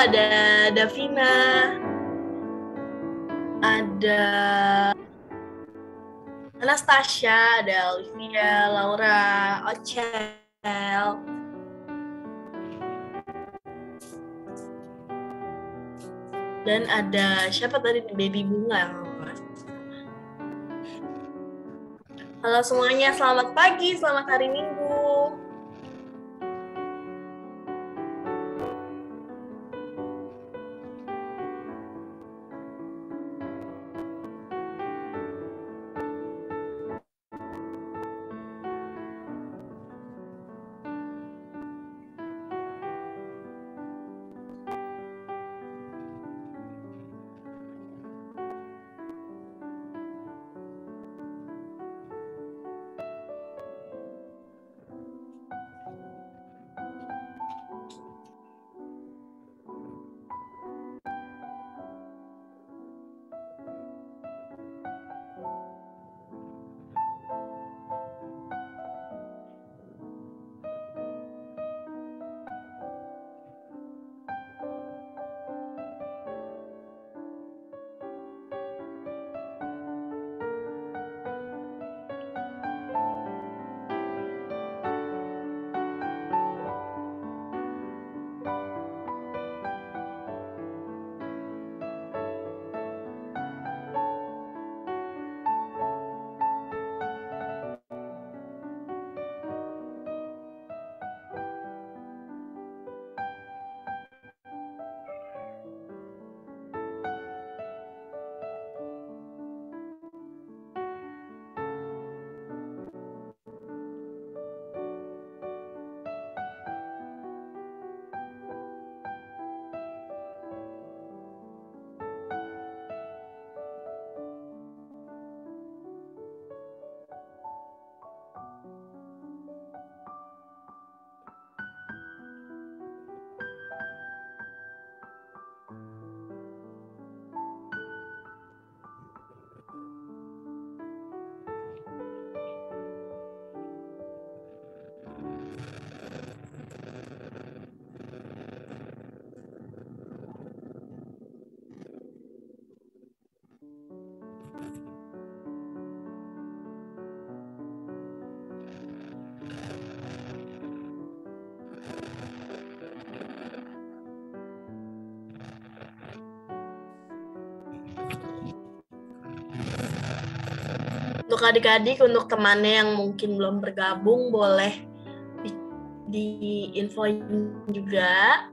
ada Davina, ada Anastasia, ada Olivia, Laura, Ocel, dan ada siapa tadi, Baby Bunga. Halo semuanya, selamat pagi, selamat hari Minggu. Untuk adik-adik, untuk temannya yang mungkin belum bergabung, boleh di-infoin juga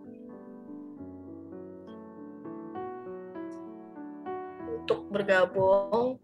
untuk bergabung.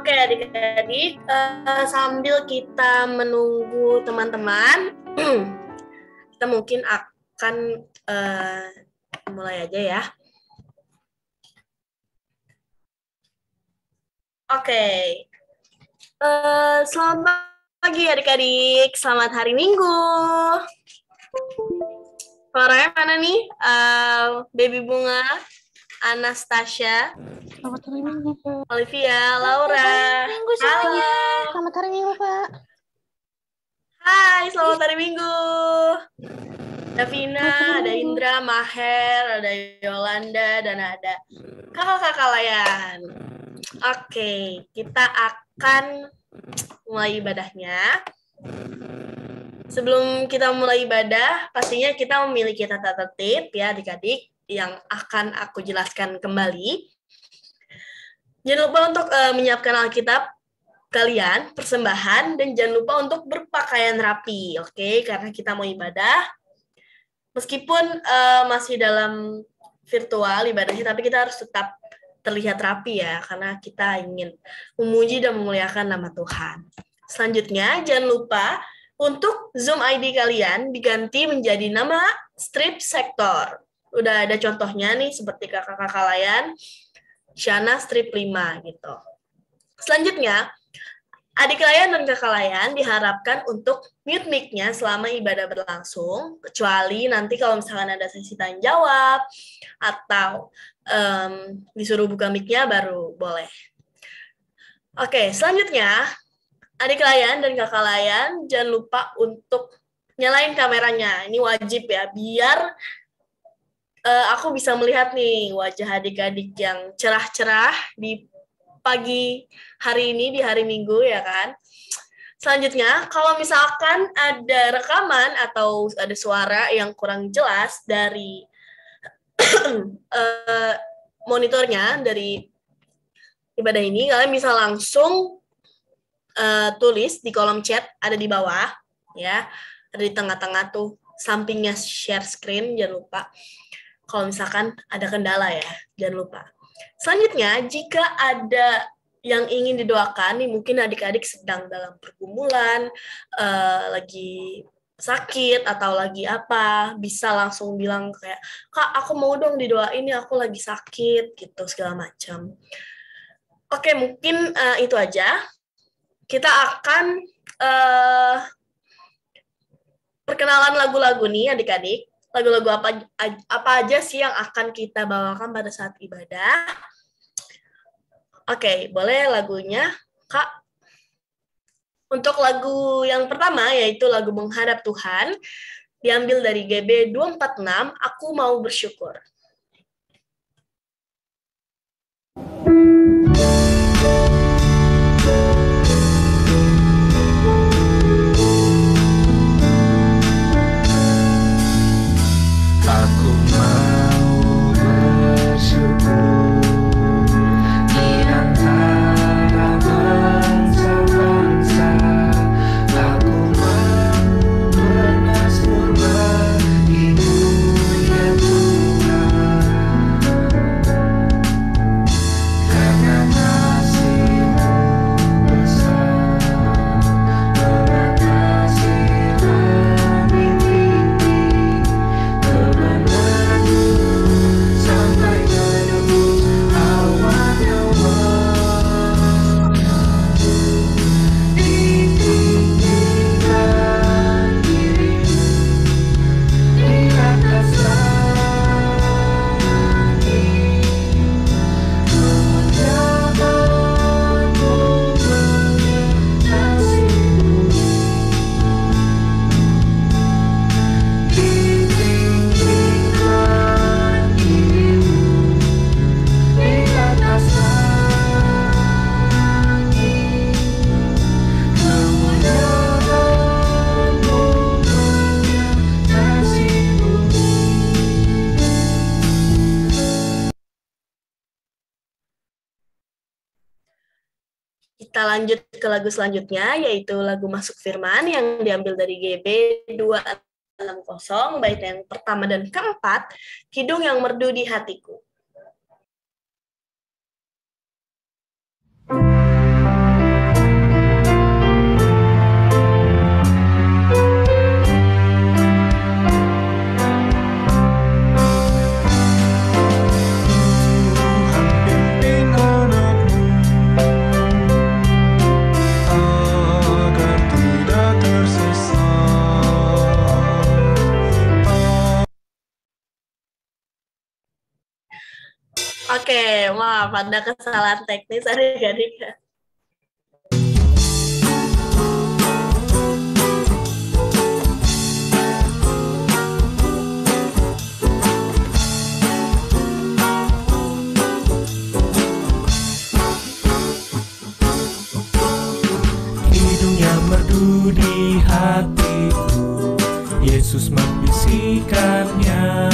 Oke, adik-adik, sambil kita menunggu teman-teman, kita mungkin akan mulai aja ya. Oke, selamat pagi adik-adik, selamat hari Minggu. Suaranya mana nih? Baby Bunga, Anastasia, Selamat hari Minggu, Pak. Olivia, Laura. Minggu Halo. Selamat hari Minggu, Pak. Hai, selamat hari Minggu. Davina, ada Indra, Maher, ada Yolanda, dan ada kakak-kakak layan. Oke, kita akan mulai ibadahnya. Sebelum kita mulai ibadah, pastinya kita memiliki tata tertib ya adik-adik yang akan aku jelaskan kembali. Jangan lupa untuk menyiapkan Alkitab kalian, persembahan, dan jangan lupa untuk berpakaian rapi, oke? Karena kita mau ibadah, meskipun masih dalam virtual ibadahnya, tapi kita harus tetap terlihat rapi ya, karena kita ingin memuji dan memuliakan nama Tuhan. Selanjutnya, jangan lupa untuk Zoom ID kalian diganti menjadi nama strip sektor. Udah ada contohnya nih, seperti kakak-kakak layan, Shana strip 5 gitu. Selanjutnya, adik layan dan kakak layan diharapkan untuk mute mic-nya selama ibadah berlangsung, kecuali nanti kalau misalkan ada sesi tanya jawab atau disuruh buka mic-nya baru boleh. Oke, selanjutnya adik layan dan kakak layan jangan lupa untuk nyalain kameranya. Ini wajib ya, biar aku bisa melihat nih wajah adik-adik yang cerah-cerah di pagi hari ini, di hari Minggu ya kan. Selanjutnya, kalau misalkan ada rekaman atau ada suara yang kurang jelas dari monitornya, dari ibadah ini, kalian bisa langsung tulis di kolom chat, ada di bawah, ya, ada di tengah-tengah tuh, sampingnya share screen, jangan lupa. Kalau misalkan ada kendala ya, jangan lupa. Selanjutnya, jika ada yang ingin didoakan, nih mungkin adik-adik sedang dalam pergumulan, lagi sakit atau lagi apa, bisa langsung bilang kayak, Kak, aku mau dong didoain ya, aku lagi sakit, gitu, segala macam. Oke, mungkin itu aja. Kita akan perkenalan lagu-lagu nih adik-adik. Lagu-lagu apa aja sih yang akan kita bawakan pada saat ibadah. Oke, boleh lagunya, Kak? Untuk lagu yang pertama, yaitu lagu Menghadap Tuhan, diambil dari GB 246, Aku Mau Bersyukur. Aku mau bersyukur di antara bangsa-bangsa. Aku mau bermazmur bagimu ya Tuhan, karena kasih-Mu besar, karena kasih lebih tinggi. Kebenaran-Mu sampai menembus awan Allah. Ditinggikan diri-Mu di atas langit, kemuliaan-Mu menghiasi bumi. Ditinggikan diri-Mu di atas langit, kemuliaan-Mu menghiasi bumi. Kita lanjut ke lagu selanjutnya, yaitu lagu Masuk Firman yang diambil dari GB 260, bait yang pertama dan keempat, Kidung yang Merdu di Hatiku. Oke, maaf ada kesalahan teknis adik-adik. Hidungnya merdu di hatiku, Yesus membisikkannya.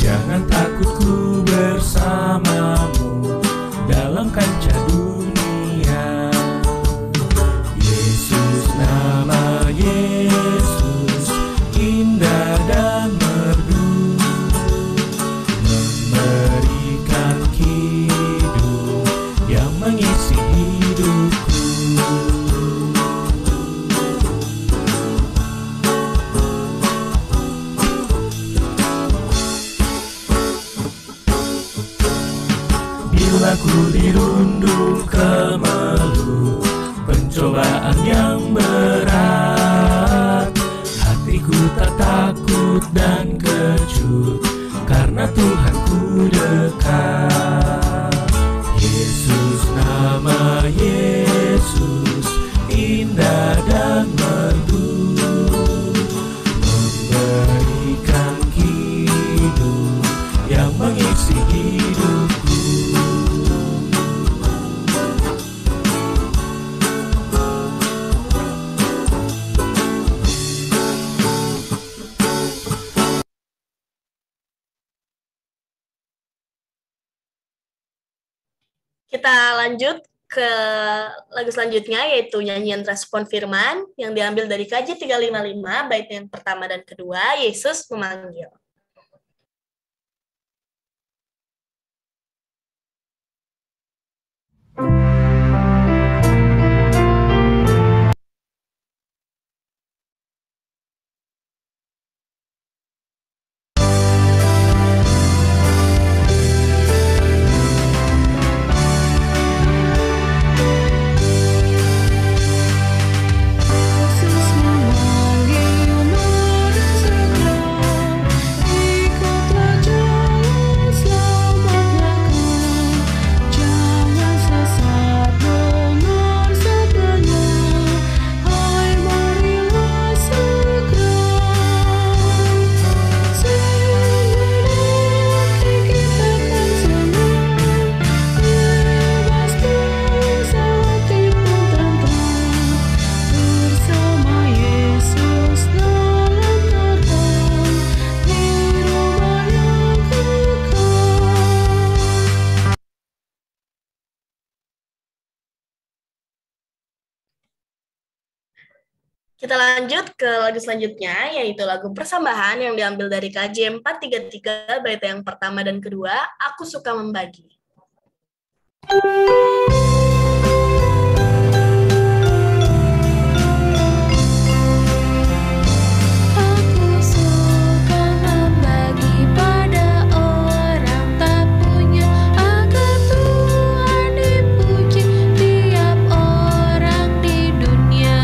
Jangan takut, ku bersamamu dalam kancah dunia. Yesus, nama Yesus, indah dan merdu, memberikan hidup yang mengisi hidupku. Bila ku dirundung kemelut, pencobaan yang berat, hatiku tak takut dan kecut, karena Tuhanku dekat. Yesus, nama Yesus, indah dan merdu, memberikan hidup yang mengisi hidupku. Kita lanjut ke lagu selanjutnya, yaitu nyanyian respon firman yang diambil dari KJ 355, bait yang pertama dan kedua, Yesus memanggil. Yesus memanggil, mari segera ikutlah jalan selamat Bapa. Jangan sesat dengar sabdanya, hai marilah segera. Sebenarnya kita akan senang, bebas dosa hati pun tenang. Bersama Yesus dalam datang di rumah yang kekal. Kita lanjut ke lagu selanjutnya, yaitu lagu persembahan yang diambil dari KJ 433, bait yang pertama dan kedua, Aku Suka Membagi. Aku suka membagi pada orang tak punya, agar Tuhan dipuji tiap orang di dunia.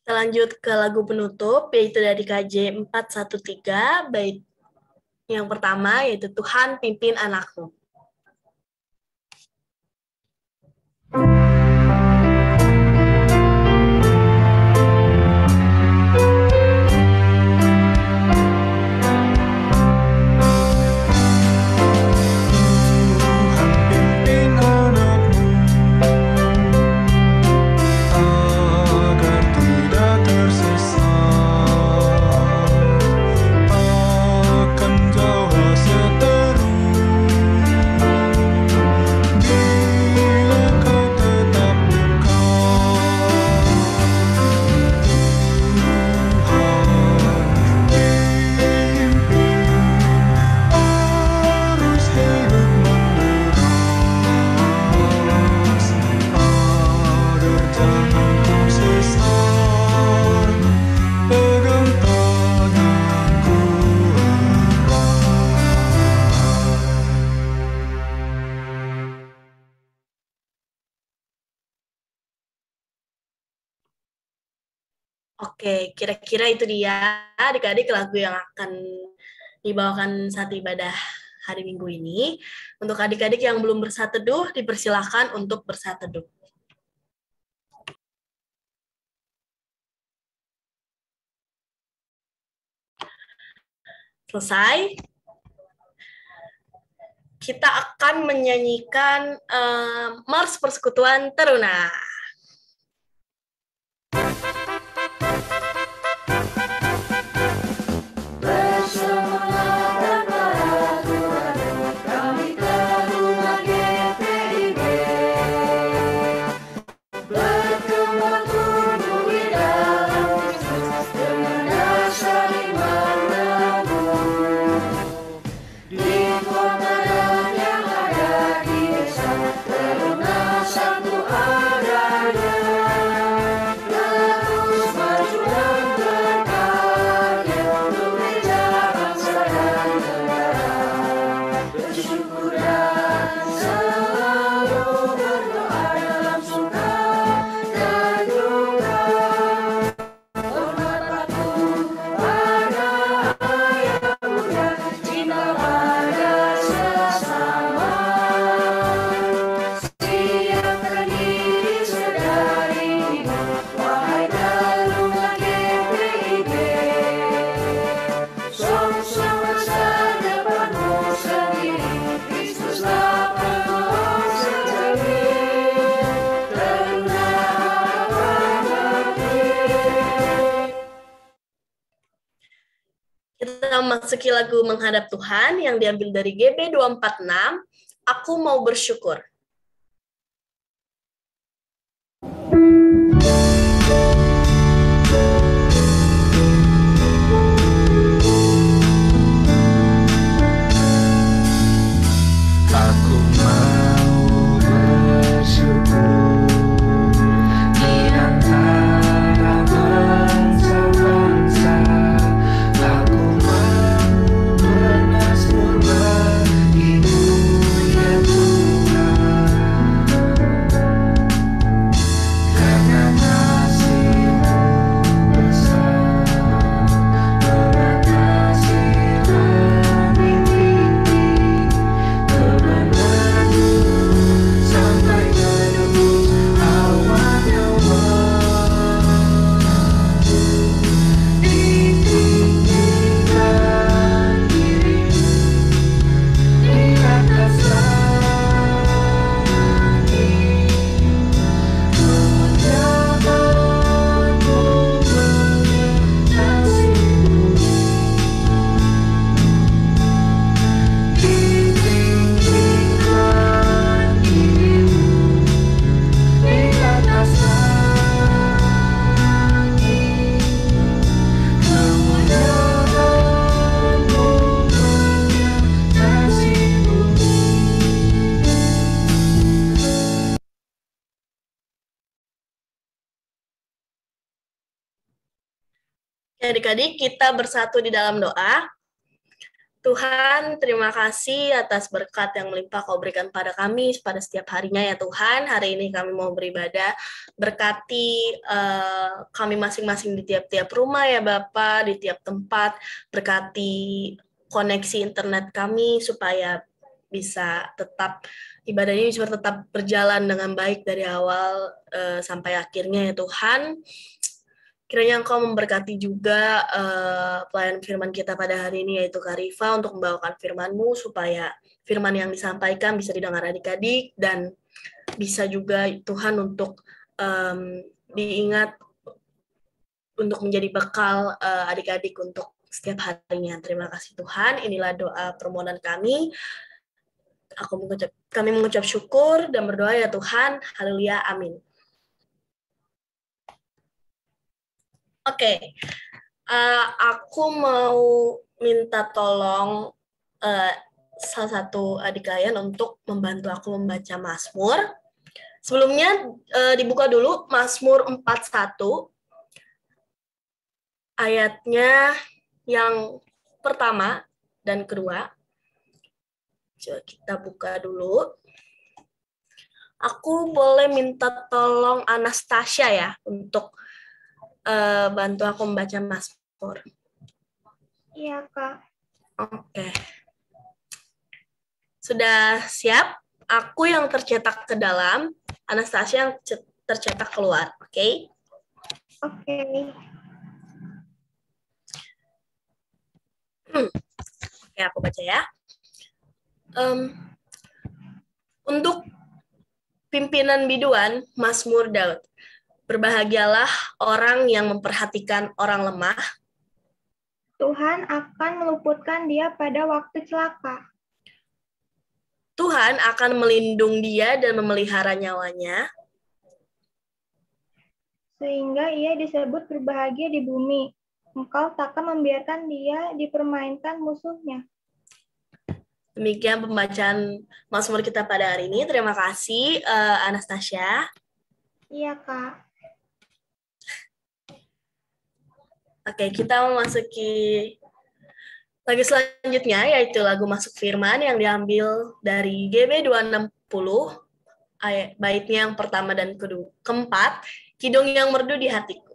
Kita lanjut ke lagu penutup, yaitu dari KJ 413, bait yang pertama, yaitu Tuhan Pimpin Anakmu. Tuhan pimpin anakmu, agar tidak tersesat, akan jauh seteru Oke, kira-kira itu dia adik-adik lagu yang akan dibawakan saat ibadah hari Minggu ini. Untuk adik-adik yang belum bersaat teduh, dipersilahkan untuk bersaat teduh. Selesai. Kita akan menyanyikan Mars Persekutuan Teruna. Kita memasuki lagu Menghadap Tuhan yang diambil dari GB 246, Aku Mau Bersyukur. Aku mau bersyukur di antara bangsa-bangsa. Aku mau bermazmur bagimu ya Tuhan, karena kasih-Mu besar, karena kasih-Mu tinggi. Kebenaran-Mu sampai menembus awan Allah. Ditinggikan diri-Mu di atas langit, kemuliaan-Mu menghiasi bumi. Ditinggikan diri-Mu di atas langit, kemuliaan-Mu menghiasi bumi. Adik-adik, kita bersatu di dalam doa. Tuhan, terima kasih atas berkat yang melimpah Kau berikan pada kami pada setiap harinya ya Tuhan. Hari ini kami mau beribadah. Berkati kami masing-masing di tiap-tiap rumah ya Bapa, di tiap tempat. Berkati koneksi internet kami supaya bisa tetap ibadah ini bisa tetap berjalan dengan baik dari awal sampai akhirnya ya Tuhan. Kiranya Engkau memberkati juga pelayan firman kita pada hari ini, yaitu Kak Rifa, untuk membawakan firman-Mu, supaya firman yang disampaikan bisa didengar adik-adik, dan bisa juga Tuhan untuk diingat untuk menjadi bekal adik-adik untuk setiap harinya. Terima kasih Tuhan, inilah doa permohonan kami. Kami mengucap syukur dan berdoa ya Tuhan. Haleluya, amin. Oke, aku mau minta tolong salah satu adik kalian untuk membantu aku membaca Mazmur. Sebelumnya dibuka dulu Mazmur 41, ayatnya yang pertama dan kedua. Coba kita buka dulu. Aku boleh minta tolong Anastasia ya untuk bantu aku membaca Mazmur. Iya, Kak. Oke. Sudah siap? Aku yang tercetak ke dalam, Anastasia yang tercetak keluar. Oke? Oke. Oke, aku baca ya. Untuk pimpinan biduan, Mazmur Daud. Berbahagialah orang yang memperhatikan orang lemah. Tuhan akan meluputkan dia pada waktu celaka. Tuhan akan melindungi dia dan memelihara nyawanya. Sehingga ia disebut berbahagia di bumi. Engkau takkan membiarkan dia dipermainkan musuhnya. Demikian pembacaan Mazmur kita pada hari ini. Terima kasih, Anastasia. Iya, Kak. Oke, kita memasuki lagu selanjutnya, yaitu lagu Masuk Firman yang diambil dari GB 260, baitnya yang pertama dan keempat, Kidung yang Merdu di Hatiku.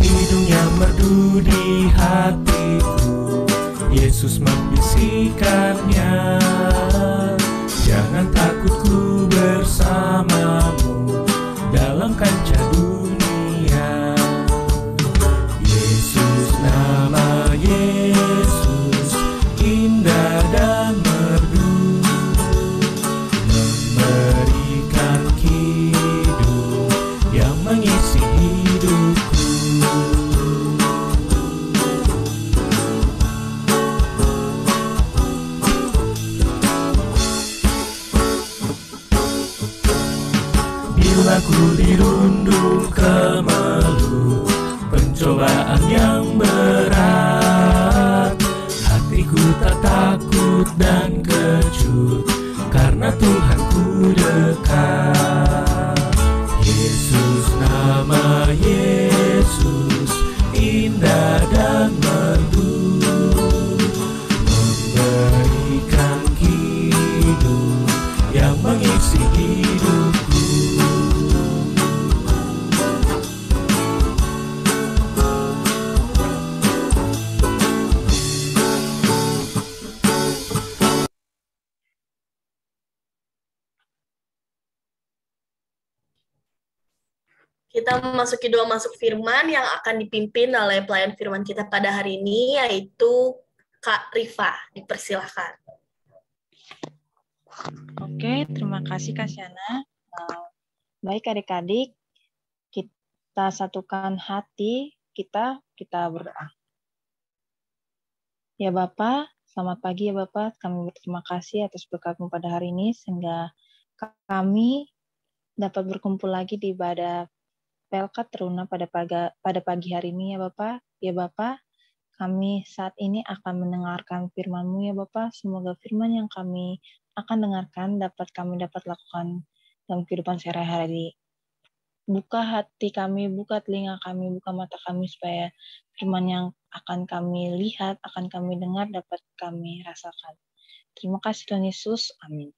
Hidung yang merdu di hatiku, Yesus membisikkannya. Jangan takut, ku bersamamu dalam kancah dunia. Yesus, nama Yesus, indah dan merdu, memberikan hidup yang mengisi hidupku. Bila ku dirundung kemelut pencobaan yang berat, hatiku tak takut dan kecut, karena Tuhanku dekat. Yesus, nama Yesus, indah dan merdu, memberikan hidup yang mengisi hidupku. Kita memasuki doa masuk firman yang akan dipimpin oleh pelayan firman kita pada hari ini, yaitu Kak Rifa. Dipersilahkan. Oke, terima kasih Kak Syana. Baik adik-adik, kita satukan hati kita berdoa. Ya Bapak, selamat pagi ya Bapak. Kami berterima kasih atas berkat-Mu pada hari ini, sehingga kami dapat berkumpul lagi di ibadah PLK Teruna pada pagi hari ini ya Bapak. Ya Bapak, kami saat ini akan mendengarkan firman-Mu ya Bapak. Semoga firman yang kami akan dengarkan dapat lakukan dalam kehidupan sehari-hari. Buka hati kami, buka telinga kami, buka mata kami, supaya firman yang akan kami lihat, akan kami dengar, dapat kami rasakan. Terima kasih Tuhan Yesus. Amin.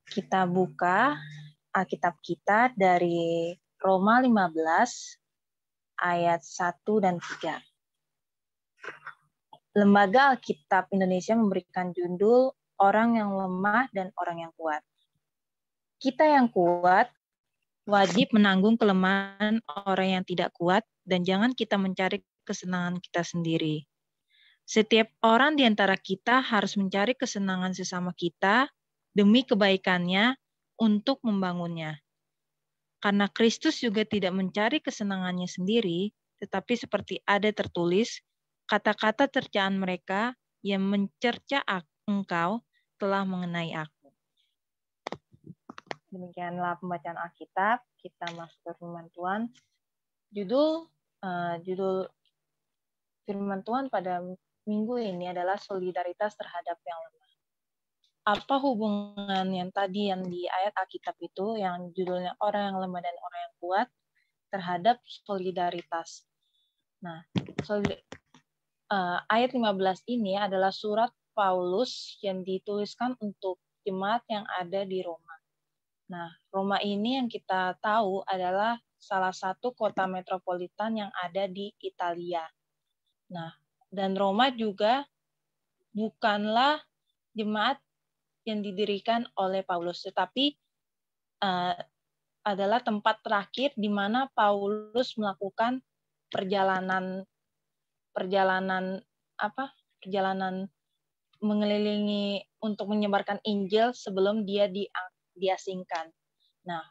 Kita buka Alkitab kita dari Roma 15 ayat 1 dan 3. Lembaga Alkitab Indonesia memberikan judul Orang yang Lemah dan Orang yang Kuat. Kita yang kuat wajib menanggung kelemahan orang yang tidak kuat, dan jangan kita mencari kesenangan kita sendiri. Setiap orang di antara kita harus mencari kesenangan sesama kita demi kebaikannya untuk membangunnya. Karena Kristus juga tidak mencari kesenangannya sendiri, tetapi seperti ada tertulis, kata-kata cercaan mereka yang mencerca engkau telah mengenai aku. Demikianlah pembacaan Alkitab. Kita masuk ke firman Tuhan. Judul firman Tuhan pada minggu ini adalah solidaritas terhadap yang lemah. apa hubungan yang tadi yang di ayat Alkitab itu yang judulnya orang yang lemah dan orang yang kuat terhadap solidaritas. Nah, ayat 15 ini adalah surat Paulus yang dituliskan untuk jemaat yang ada di Roma. Nah, Roma ini yang kita tahu adalah salah satu kota metropolitan yang ada di Italia. Nah, dan Roma juga bukanlah jemaat yang didirikan oleh Paulus, tetapi adalah tempat terakhir di mana Paulus melakukan perjalanan mengelilingi untuk menyebarkan Injil sebelum dia diasingkan. Nah,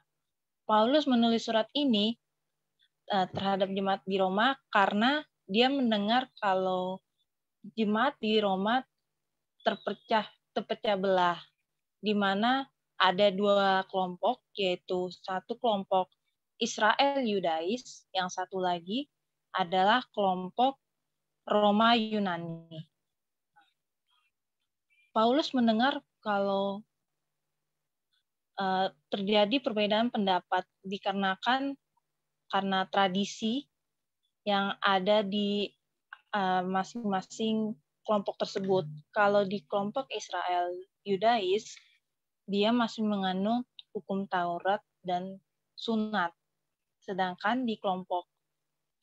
Paulus menulis surat ini terhadap jemaat di Roma karena dia mendengar kalau jemaat di Roma terpecah belah, di mana ada dua kelompok, yaitu satu kelompok Israel Yudais, yang satu lagi adalah kelompok Roma Yunani. Paulus mendengar kalau terjadi perbedaan pendapat dikarenakan karena tradisi yang ada di masing-masing kelompok tersebut. Kalau di kelompok Israel Yudais, dia masih menganut hukum Taurat dan sunat. Sedangkan di kelompok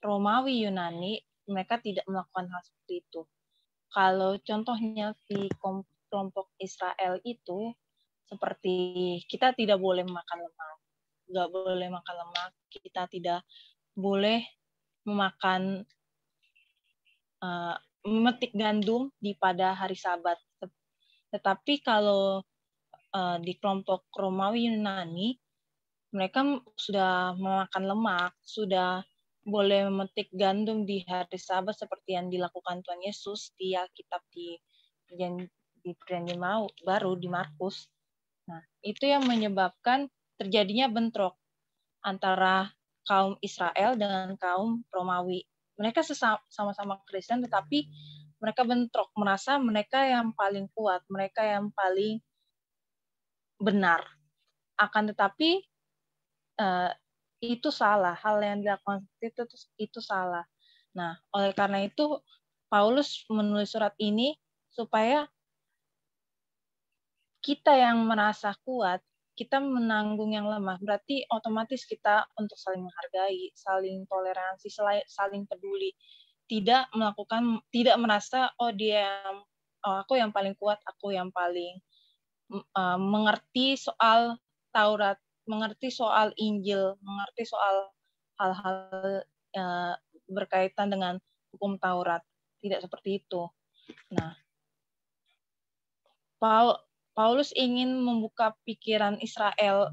Romawi Yunani, mereka tidak melakukan hal seperti itu. Kalau contohnya di kelompok Israel itu, seperti kita tidak boleh makan lemak, nggak boleh makan lemak, kita tidak boleh memetik gandum pada hari Sabat. Tetapi kalau di kelompok Romawi Yunani, mereka sudah memakan lemak, sudah boleh memetik gandum di hari Sabat seperti yang dilakukan Tuhan Yesus di Alkitab di Perjanjian Baru di Markus. Nah, itu yang menyebabkan terjadinya bentrok antara kaum Israel dengan kaum Romawi. Mereka sama-sama Kristen, tetapi mereka bentrok, merasa mereka yang paling kuat, mereka yang paling benar. Akan tetapi itu salah, hal yang dilakukan itu salah. Nah, oleh karena itu Paulus menulis surat ini supaya kita yang merasa kuat, kita menanggung yang lemah. Berarti otomatis kita untuk saling menghargai, saling toleransi, saling peduli. Tidak merasa aku yang paling kuat, aku yang paling mengerti soal Taurat, mengerti soal Injil, mengerti soal hal-hal berkaitan dengan hukum Taurat. Tidak seperti itu. Nah, Paulus ingin membuka pikiran Israel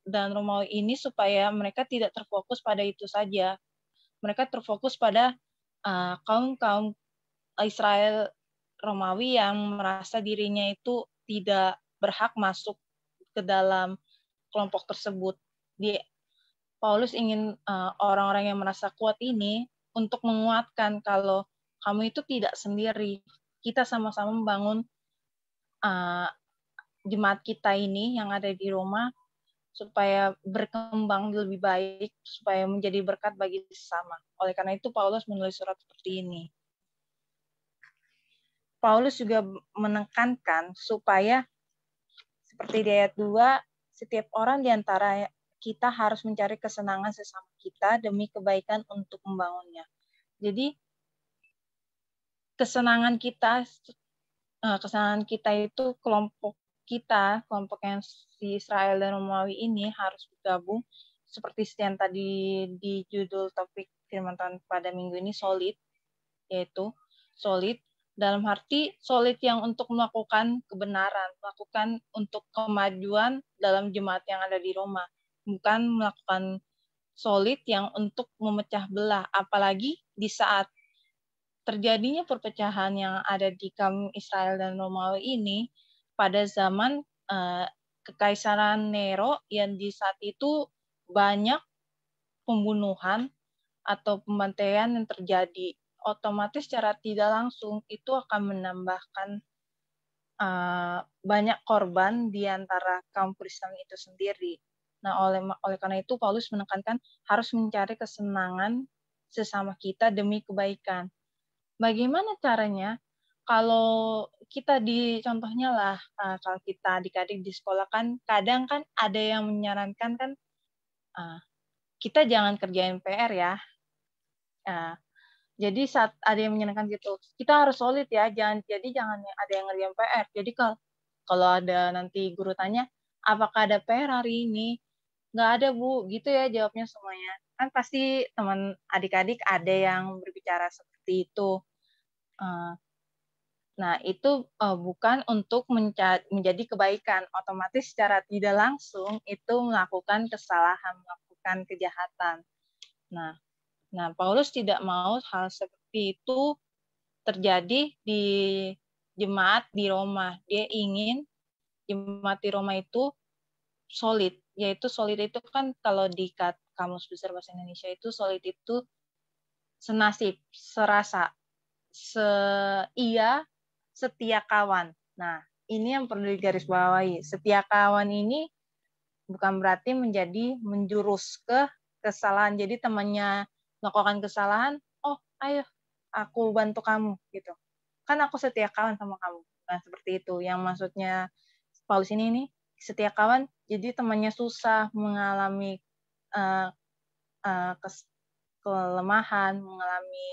dan Romawi ini supaya mereka tidak terfokus pada itu saja. Mereka terfokus pada kaum-kaum Israel Romawi yang merasa dirinya itu tidak berhak masuk ke dalam kelompok tersebut. Paulus ingin orang-orang yang merasa kuat ini untuk menguatkan kalau kamu itu tidak sendiri. Kita sama-sama membangun jemaat kita ini yang ada di Roma supaya berkembang lebih baik, supaya menjadi berkat bagi sesama. Oleh karena itu Paulus menulis surat seperti ini. Paulus juga menekankan supaya seperti di ayat 2, setiap orang di antara kita harus mencari kesenangan sesama kita demi kebaikan untuk membangunnya. Jadi kesenangan kita itu kelompok yang di Israel dan Romawi ini harus bergabung seperti yang tadi di judul topik firman Tuhan pada minggu ini, solid, yaitu solid dalam arti solid yang untuk melakukan kebenaran, melakukan untuk kemajuan dalam jemaat yang ada di Roma, bukan melakukan solid yang untuk memecah belah, apalagi di saat terjadinya perpecahan yang ada di kaum Israel dan Romawi ini pada zaman Kekaisaran Nero yang di saat itu banyak pembunuhan atau pembantaian yang terjadi. Otomatis secara tidak langsung itu akan menambahkan banyak korban di antara kaum Kristen itu sendiri. Nah, oleh karena itu Paulus menekankan harus mencari kesenangan sesama kita demi kebaikan. Bagaimana caranya? Kalau kita contohnya lah, kalau kita adik-adik di sekolah kan, kadang kan ada yang menyarankan kan, kita jangan kerjain PR ya. Jadi saat ada yang menyarankan gitu, kita harus solid ya, jangan ada yang ngerjain PR. Jadi kalau ada nanti guru tanya, apakah ada PR hari ini? Nggak ada, Bu. Gitu ya jawabnya semuanya. Kan pasti teman adik-adik ada yang berbicara seperti itu. Nah, itu bukan untuk menjadi kebaikan. Otomatis secara tidak langsung itu melakukan kesalahan, melakukan kejahatan. Nah, Paulus tidak mau hal seperti itu terjadi di jemaat di Roma. Dia ingin jemaat di Roma itu solid. Yaitu solid itu kan kalau di Kamus Besar Bahasa Indonesia itu solid itu senasib, serasa, setia kawan. Nah, ini yang perlu digarisbawahi. Setia kawan ini bukan berarti menjurus ke kesalahan. Jadi temannya melakukan kesalahan, oh ayo aku bantu kamu gitu. Kan aku setia kawan sama kamu. Nah, seperti itu. Yang maksudnya Paulus ini setia kawan, jadi temannya susah, mengalami kelemahan, mengalami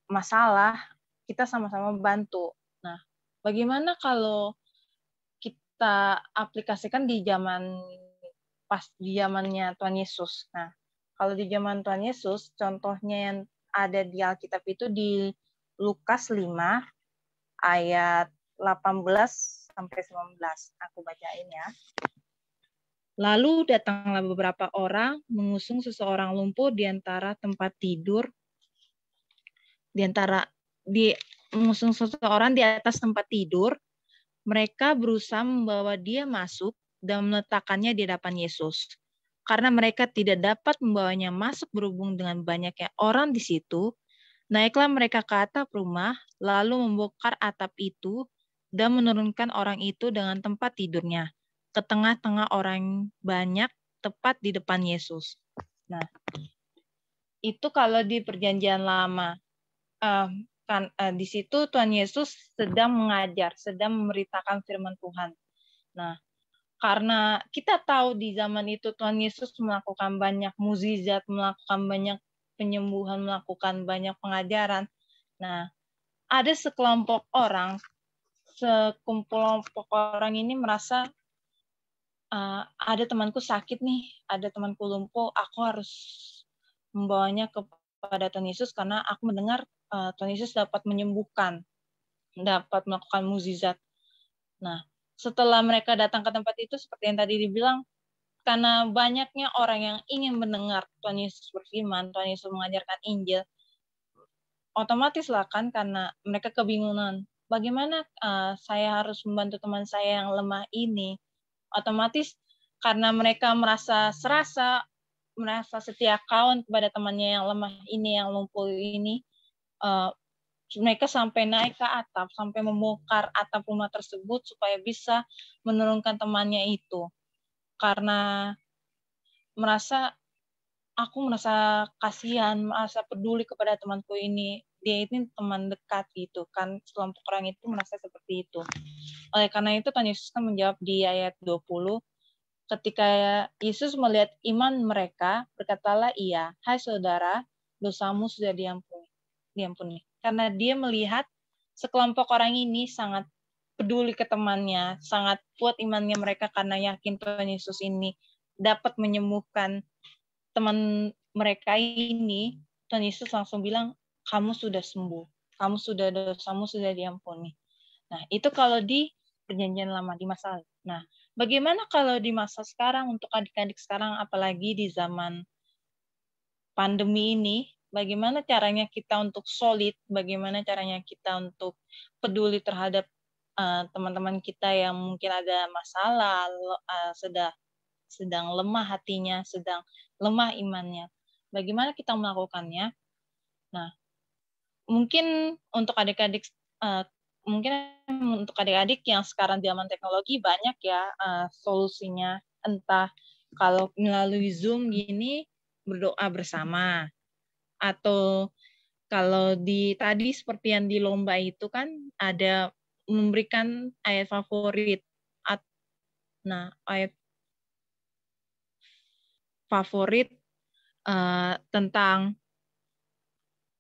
masalah, kita sama-sama bantu. Nah, bagaimana kalau kita aplikasikan di zamannya Tuhan Yesus? Nah, kalau di zaman Tuhan Yesus, contohnya yang ada di Alkitab itu di Lukas 5 ayat 18 sampai 19. Aku bacain ya. Lalu datanglah beberapa orang mengusung seseorang lumpuh mengusung seseorang di atas tempat tidur. Mereka berusaha membawa dia masuk dan meletakkannya di hadapan Yesus. Karena mereka tidak dapat membawanya masuk berhubung dengan banyaknya orang di situ, naiklah mereka ke atap rumah, lalu membongkar atap itu dan menurunkan orang itu dengan tempat tidurnya ke tengah-tengah orang banyak tepat di depan Yesus. Nah, itu kalau di Perjanjian Lama. Di situ Tuhan Yesus sedang mengajar, sedang memberitakan firman Tuhan. Nah, karena kita tahu di zaman itu Tuhan Yesus melakukan banyak mukjizat, melakukan banyak penyembuhan, melakukan banyak pengajaran. Nah, ada sekelompok orang ini merasa ada temanku sakit nih, ada temanku lumpuh, aku harus membawanya kepada Tuhan Yesus karena aku mendengar Tuhan Yesus dapat menyembuhkan, dapat melakukan mukjizat. Nah, setelah mereka datang ke tempat itu, seperti yang tadi dibilang, karena banyaknya orang yang ingin mendengar Tuhan Yesus berfirman, Tuhan Yesus mengajarkan Injil, otomatis lah kan karena mereka kebingungan, bagaimana saya harus membantu teman saya yang lemah ini? Otomatis karena mereka merasa setia kawan kepada temannya yang lemah ini, yang lumpuh ini, mereka sampai naik ke atap, sampai membongkar atap rumah tersebut supaya bisa menurunkan temannya itu. Karena aku merasa kasihan, merasa peduli kepada temanku ini. Dia ini teman dekat gitu kan, kelompok orang itu merasa seperti itu. Oleh karena itu Tuhan Yesus kan menjawab di ayat 20, ketika Yesus melihat iman mereka, berkatalah ia, hai saudara, dosamu sudah diampuni. Karena dia melihat sekelompok orang ini sangat peduli ke temannya, sangat kuat imannya mereka karena yakin Tuhan Yesus ini dapat menyembuhkan teman mereka ini. Tuhan Yesus langsung bilang, kamu sudah sembuh, dosamu sudah diampuni. Nah, itu kalau di Perjanjian Lama, di masa lalu. Nah, bagaimana kalau di masa sekarang, untuk adik-adik sekarang, apalagi di zaman pandemi ini, bagaimana caranya kita untuk solid, bagaimana caranya kita untuk peduli terhadap teman-teman kita yang mungkin ada masalah, sedang lemah hatinya, sedang lemah imannya. Bagaimana kita melakukannya? Nah, mungkin untuk adik-adik mungkin untuk adik-adik yang sekarang zaman teknologi banyak ya solusinya. Entah kalau melalui Zoom gini berdoa bersama, atau kalau tadi seperti yang di lomba itu kan ada memberikan ayat favorit. Nah, ayat favorit tentang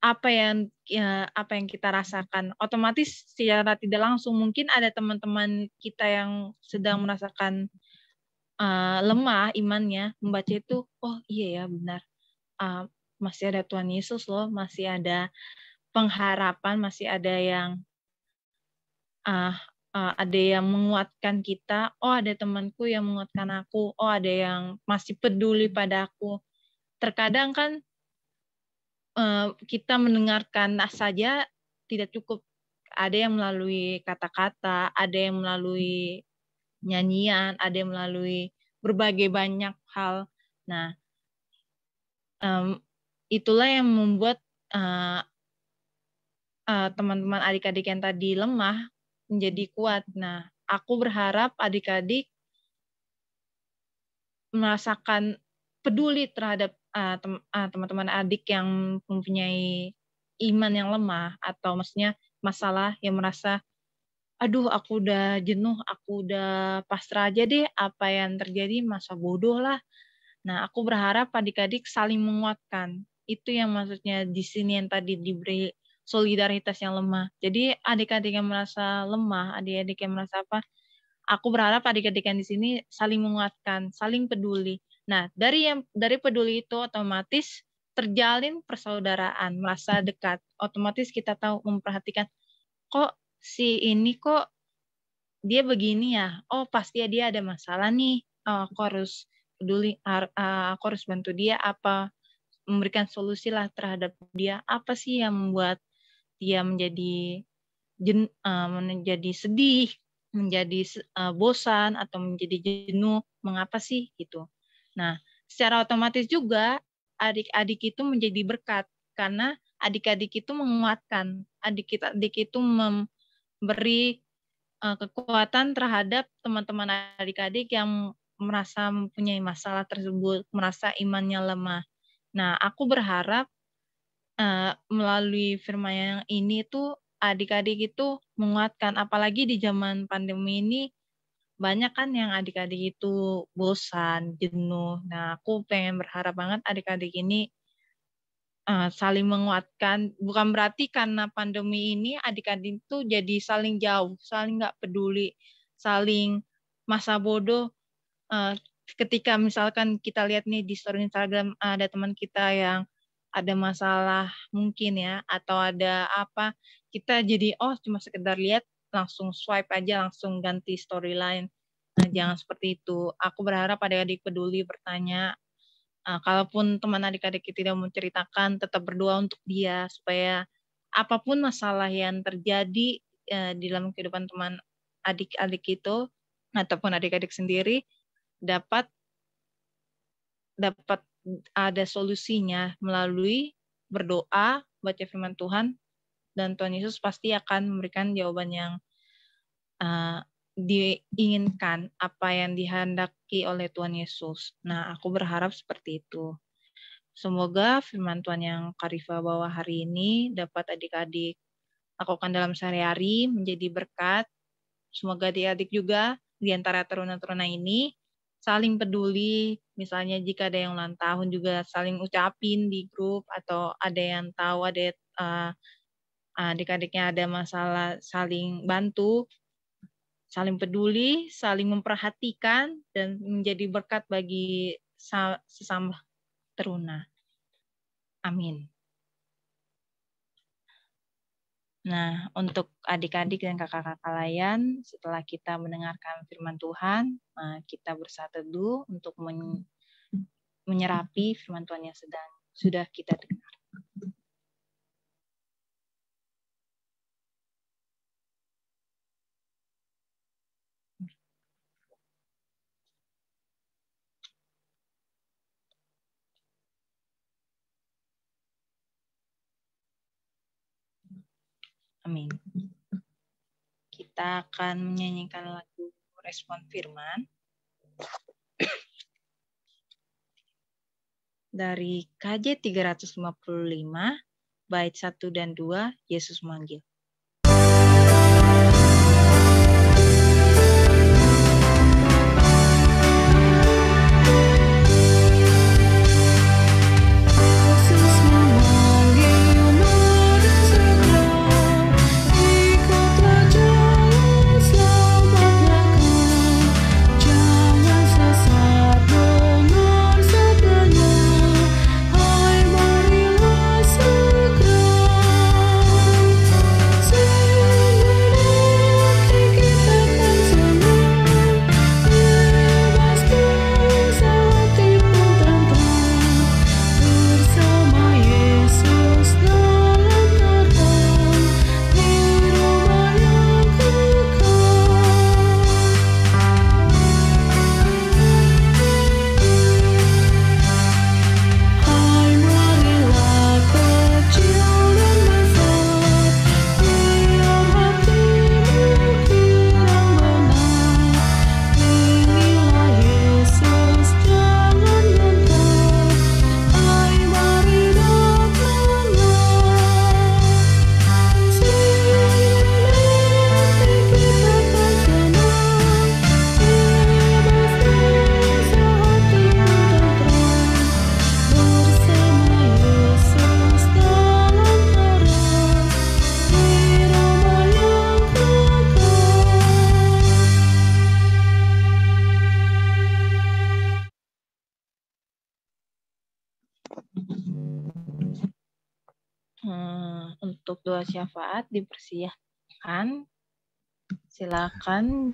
apa yang kita rasakan. Otomatis secara tidak langsung mungkin ada teman-teman kita yang sedang merasakan lemah imannya, membaca itu, oh iya ya benar, masih ada Tuhan Yesus loh, masih ada pengharapan, masih ada yang menguatkan kita. Oh, ada temanku yang menguatkan aku. Oh, ada yang masih peduli pada aku. Terkadang kan kita mendengarkan saja tidak cukup. Ada yang melalui kata-kata, ada yang melalui nyanyian, ada yang melalui berbagai banyak hal. Nah, itulah yang membuat teman-teman adik-adik yang tadi lemah menjadi kuat. Nah, aku berharap adik-adik merasakan peduli terhadap teman-teman adik yang mempunyai iman yang lemah, atau maksudnya masalah yang merasa, aduh aku udah jenuh, aku udah pasrah aja deh, apa yang terjadi masa bodoh lah. Nah, aku berharap adik-adik saling menguatkan. Itu yang maksudnya di sini yang tadi diberi solidaritas yang lemah. Jadi adik-adik yang merasa lemah, adik-adik yang merasa apa, aku berharap adik-adik yang di sini saling menguatkan, saling peduli. Nah, dari peduli itu otomatis terjalin persaudaraan, merasa dekat. Otomatis kita tahu memperhatikan, kok si ini kok dia begini ya, oh pasti dia ada masalah nih, oh, aku harus peduli, aku harus bantu dia, apa memberikan solusi lah terhadap dia, apa sih yang membuat dia menjadi menjadi sedih, menjadi bosan atau menjadi jenuh, mengapa sih gitu. Nah, secara otomatis juga adik-adik itu menjadi berkat karena adik-adik itu menguatkan, adik-adik itu memberi kekuatan terhadap teman-teman adik-adik yang merasa mempunyai masalah tersebut, merasa imannya lemah. Nah, aku berharap melalui firman yang ini tuh adik-adik itu menguatkan, apalagi di zaman pandemi ini banyak kan yang adik-adik itu bosan, jenuh. Nah, aku pengen berharap banget adik-adik ini saling menguatkan. Bukan berarti karena pandemi ini adik-adik itu jadi saling jauh, saling nggak peduli, saling masa bodoh. Ketika misalkan kita lihat nih di story Instagram ada teman kita yang ada masalah mungkin ya, atau ada apa, kita jadi cuma sekedar lihat langsung swipe aja, langsung ganti storyline. Nah, jangan seperti itu. Aku berharap adik-adik peduli, bertanya. Kalaupun teman adik-adik tidak menceritakan, tetap berdoa untuk dia supaya apapun masalah yang terjadi di dalam kehidupan teman adik-adik itu ataupun adik-adik sendiri dapat ada solusinya melalui berdoa, baca firman Tuhan, dan Tuhan Yesus pasti akan memberikan jawaban yang diinginkan, apa yang dihendaki oleh Tuhan Yesus. Nah, aku berharap seperti itu. Semoga firman Tuhan yang Karifa bawa hari ini dapat adik-adik lakukan dalam sehari-hari menjadi berkat. Semoga adik-adik juga di antara teruna-teruna ini saling peduli, misalnya jika ada yang ulang tahun juga saling ucapin di grup, atau ada yang tahu ada adik-adiknya ada masalah, saling bantu, saling peduli, saling memperhatikan, dan menjadi berkat bagi sesama teruna. Amin. Nah, untuk adik-adik dan kakak-kakak layan, setelah kita mendengarkan firman Tuhan, kita bersatu teduh untuk menyerapi firman Tuhan yang sudah kita dengar. Amin. kita akan menyanyikan lagu Respon Firman dari KJ 355, bait 1 dan 2, Yesus Manggil. Yesus memanggilmu dan segera ikutlah jalan selamat Bapa. Jangan sesat dengar sabdanya, hai marilah segera. Untuk doa syafaat dipersilakan. Silakan.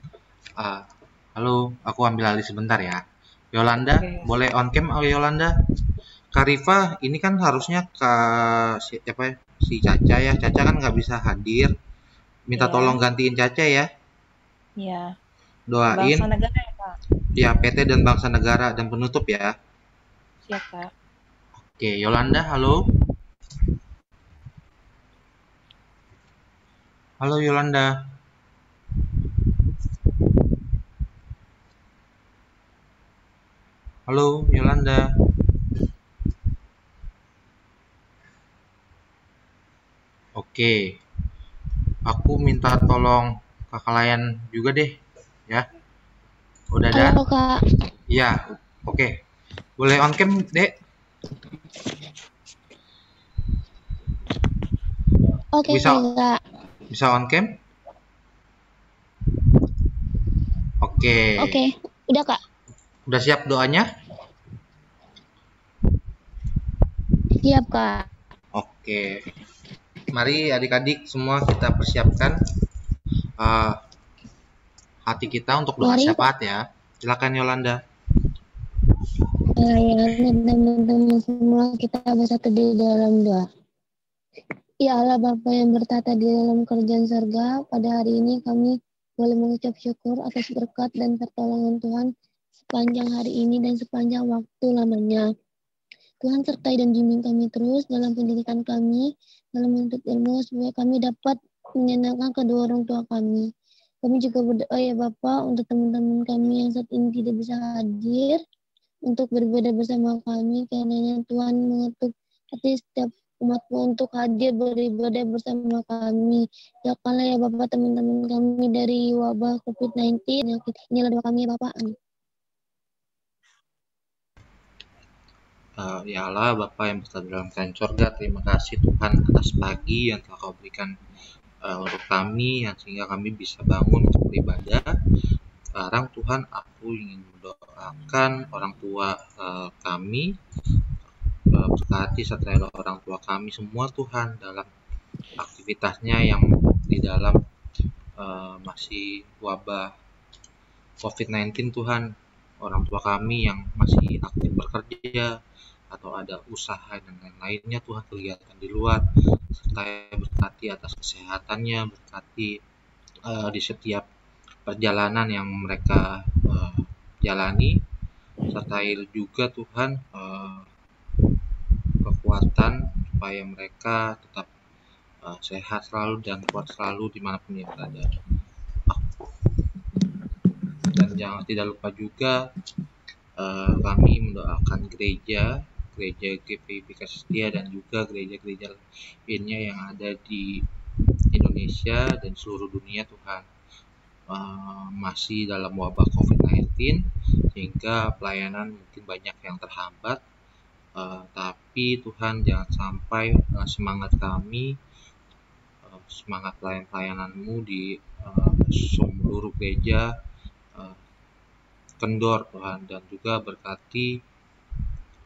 Halo, aku ambil alih sebentar ya. Yolanda, Oke. boleh on cam Yolanda? Karifa, ini kan harusnya si Caca ya. Caca kan nggak bisa hadir. Minta Iya. tolong gantiin Caca ya. Ya, Doain bangsa negara ya, Kak. ya PT dan bangsa negara dan penutup ya. Siap, Kak. Oke, Yolanda, halo. Halo Yolanda. Halo Yolanda. Oke. Aku minta tolong Kakak Layan juga deh, ya. Udah ada? Halo Kak. Iya, oke. Boleh on cam, Dek? Oke Bisa. Kak. Bisa on cam? Oke. Oke, udah Kak. Udah siap doanya? Siap Kak. Oke. Mari adik-adik semua kita persiapkan hati kita untuk doa Mari. syafaat ya. Silakan Yolanda. Ya teman-teman semua kita bersatu di dalam doa. Ya Allah Bapa yang bertata di dalam kerajaan surga, pada hari ini kami boleh mengucap syukur atas berkat dan pertolongan Tuhan sepanjang hari ini dan sepanjang waktu lamanya. Tuhan sertai dan bimbing kami terus dalam pendidikan kami, dalam menuntut ilmu supaya kami dapat menyenangkan kedua orang tua kami. Kami juga berdoa ya Bapak untuk teman-teman kami yang saat ini tidak bisa hadir untuk beribadah bersama kami, karena Tuhan mengetuk hati setiap umat-Mu untuk hadir beribadah bersama kami. Jagalah ya Bapak teman-teman kami dari wabah COVID-19. Inilah doa kami ya Bapak. Amin. Ya Allah, Bapa yang berada dalam kerajaan surga, terima kasih Tuhan atas pagi yang telah Kau berikan untuk kami, yang sehingga kami bisa bangun untuk beribadah. Sekarang Tuhan, aku ingin mendoakan orang tua kami, berkati sertai orang tua kami semua Tuhan dalam aktivitasnya yang di dalam masih wabah COVID-19 Tuhan. Orang tua kami yang masih aktif bekerja atau ada usaha dan lain-lainnya Tuhan, kegiatan di luar, serta berkati atas kesehatannya, berkati di setiap perjalanan yang mereka jalani, sertai juga Tuhan kekuatan supaya mereka tetap sehat selalu dan kuat selalu dimanapun yang berada. Dan tidak lupa juga kami mendoakan gereja GPIB Kasih Setia dan juga gereja-gereja lainnya yang ada di Indonesia dan seluruh dunia Tuhan. Masih dalam wabah COVID-19 sehingga pelayanan mungkin banyak yang terhambat, tapi Tuhan jangan sampai semangat kami, semangat pelayan-pelayananmu di seluruh gereja kendor Tuhan, dan juga berkati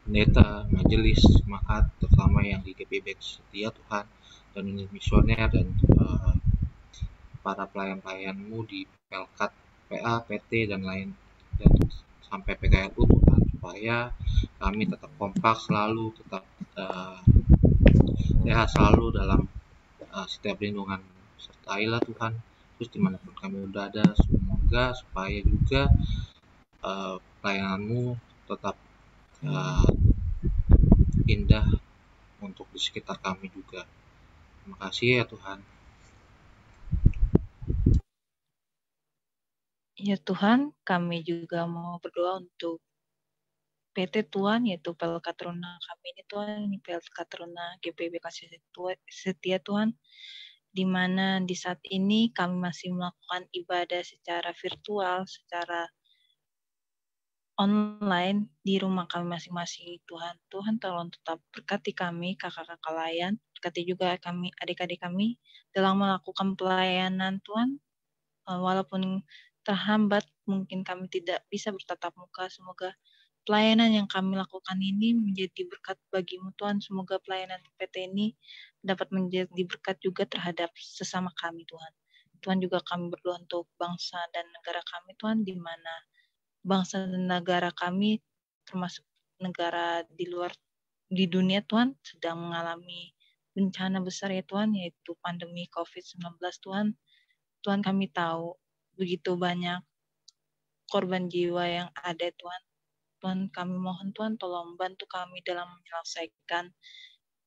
pendeta, majelis, jemaat terutama yang di GPIB Setia Tuhan, dan unit misioner dan para pelayan-pelayanmu di Pelkat, PA, PT dan lain, dan sampai PKRU Tuhan, supaya kami tetap kompak selalu, tetap sehat selalu dalam setiap perlindungan. Sertailah Tuhan terus dimanapun kami berada, semoga supaya juga pelayananmu tetap indah untuk di sekitar kami juga. Terima kasih ya Tuhan. Ya Tuhan, kami juga mau berdoa untuk PT Tuhan, yaitu Pelkat Teruna kami ini Tuhan, ini Pelkat Teruna GPIB Kasih Setia Tuhan, di mana di saat ini kami masih melakukan ibadah secara virtual, secara online di rumah kami masing-masing Tuhan. Tuhan tolong tetap berkati kami, kakak-kakak layan, berkati juga kami, adik-adik kami dalam melakukan pelayanan Tuhan, walaupun terhambat, mungkin kami tidak bisa bertatap muka. Semoga pelayanan yang kami lakukan ini menjadi berkat bagimu Tuhan. Semoga pelayanan PT ini dapat menjadi berkat juga terhadap sesama kami Tuhan. Tuhan juga kami berdoa untuk bangsa dan negara kami Tuhan, di mana bangsa dan negara kami termasuk negara di luar di dunia Tuhan sedang mengalami bencana besar ya Tuhan, yaitu pandemi COVID-19 Tuhan. Tuhan kami tahu begitu banyak korban jiwa yang ada Tuhan. Tuhan kami mohon Tuhan tolong bantu kami dalam menyelesaikan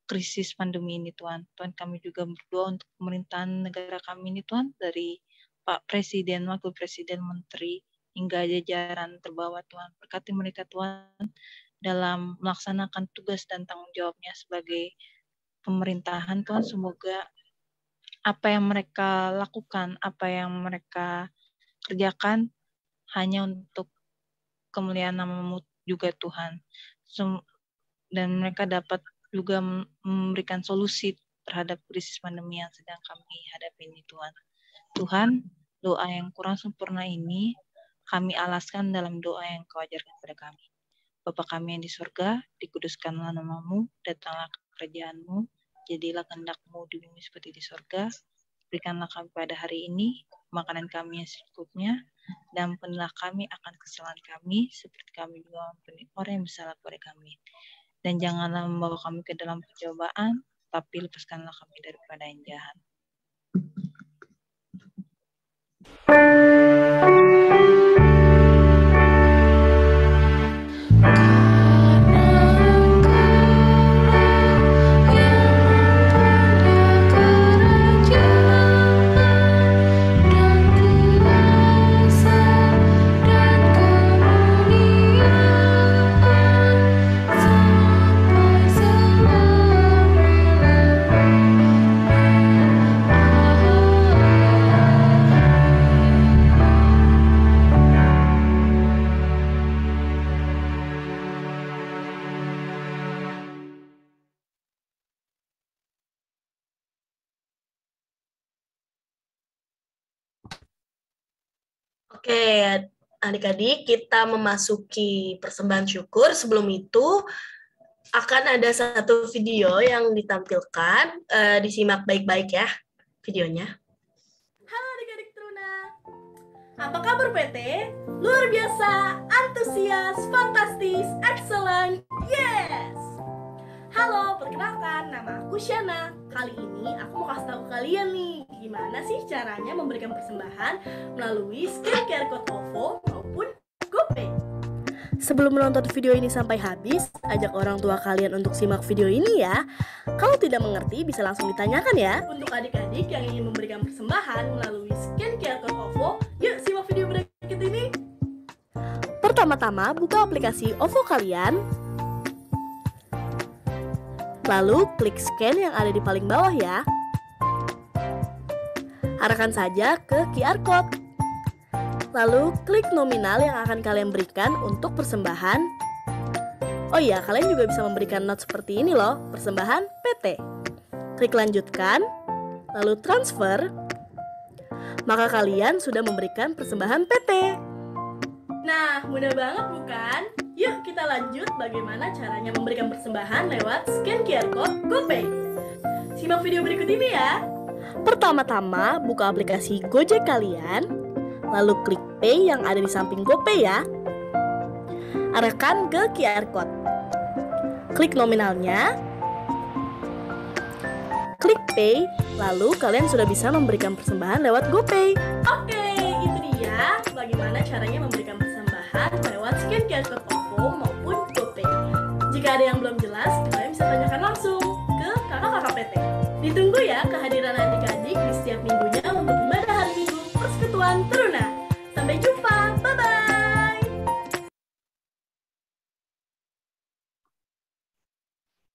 krisis pandemi ini Tuhan. Tuhan kami juga berdoa untuk pemerintahan negara kami ini Tuhan, dari Pak Presiden, Wakil Presiden, Menteri, hingga jajaran terbawah Tuhan. Berkati mereka Tuhan dalam melaksanakan tugas dan tanggung jawabnya sebagai pemerintahan Tuhan. Semoga apa yang mereka lakukan, apa yang mereka kerjakan hanya untuk kemuliaan nama-Mu juga Tuhan. Dan mereka dapat juga memberikan solusi terhadap krisis pandemi yang sedang kami hadapi ini Tuhan. Tuhan, doa yang kurang sempurna ini kami alaskan dalam doa yang Kau ajarkan kepada kami. Bapa kami yang di surga, dikuduskanlah nama-Mu, datanglah kerajaan-Mu, jadilah kehendak-Mu di bumi seperti di surga. Berikanlah kami pada hari ini makanan kami yang secukupnya, dan ampunilah kami akan kesalahan kami, seperti kami juga mengampuni orang yang bersalah kepada kami. Dan janganlah membawa kami ke dalam pencobaan, tapi lepaskanlah kami daripada yang jahat. Oke, adik-adik, kita memasuki persembahan syukur. Sebelum itu, akan ada satu video yang ditampilkan. Disimak baik-baik ya videonya. Halo adik-adik Teruna. Apa kabar PT? Luar biasa, antusias, fantastis, excellent, yes! Halo, perkenalkan, nama aku Shana. Kali ini aku mau kasih tahu kalian nih, gimana sih caranya memberikan persembahan melalui skincare code OVO maupun GoPay. Sebelum menonton video ini sampai habis, ajak orang tua kalian untuk simak video ini ya. Kalau tidak mengerti bisa langsung ditanyakan ya. Untuk adik-adik yang ingin memberikan persembahan melalui skincare code OVO, yuk simak video berikut ini. Pertama-tama, buka aplikasi OVO kalian. Lalu, klik scan yang ada di paling bawah ya. Arahkan saja ke QR Code. Lalu, klik nominal yang akan kalian berikan untuk persembahan. Oh iya, kalian juga bisa memberikan not seperti ini loh, persembahan PT. Klik lanjutkan, lalu transfer. Maka kalian sudah memberikan persembahan PT. Nah, mudah banget bukan? Yuk kita lanjut bagaimana caranya memberikan persembahan lewat scan QR Code GoPay. Simak video berikut ini ya. Pertama-tama, buka aplikasi Gojek kalian, lalu klik Pay yang ada di samping GoPay ya. Arahkan ke QR Code. Klik nominalnya, klik Pay, lalu kalian sudah bisa memberikan persembahan lewat GoPay. Oke, itu dia bagaimana caranya memberikan persembahan lewat scan QR Code OVO maupun GoPay. Jika ada yang belum jelas, kalian bisa tanyakan langsung ke kakak-kakak PT. Ditunggu ya kehadiran adik-adik di setiap minggunya untuk ibadah hari Minggu Persekutuan Teruna. Sampai jumpa, bye-bye!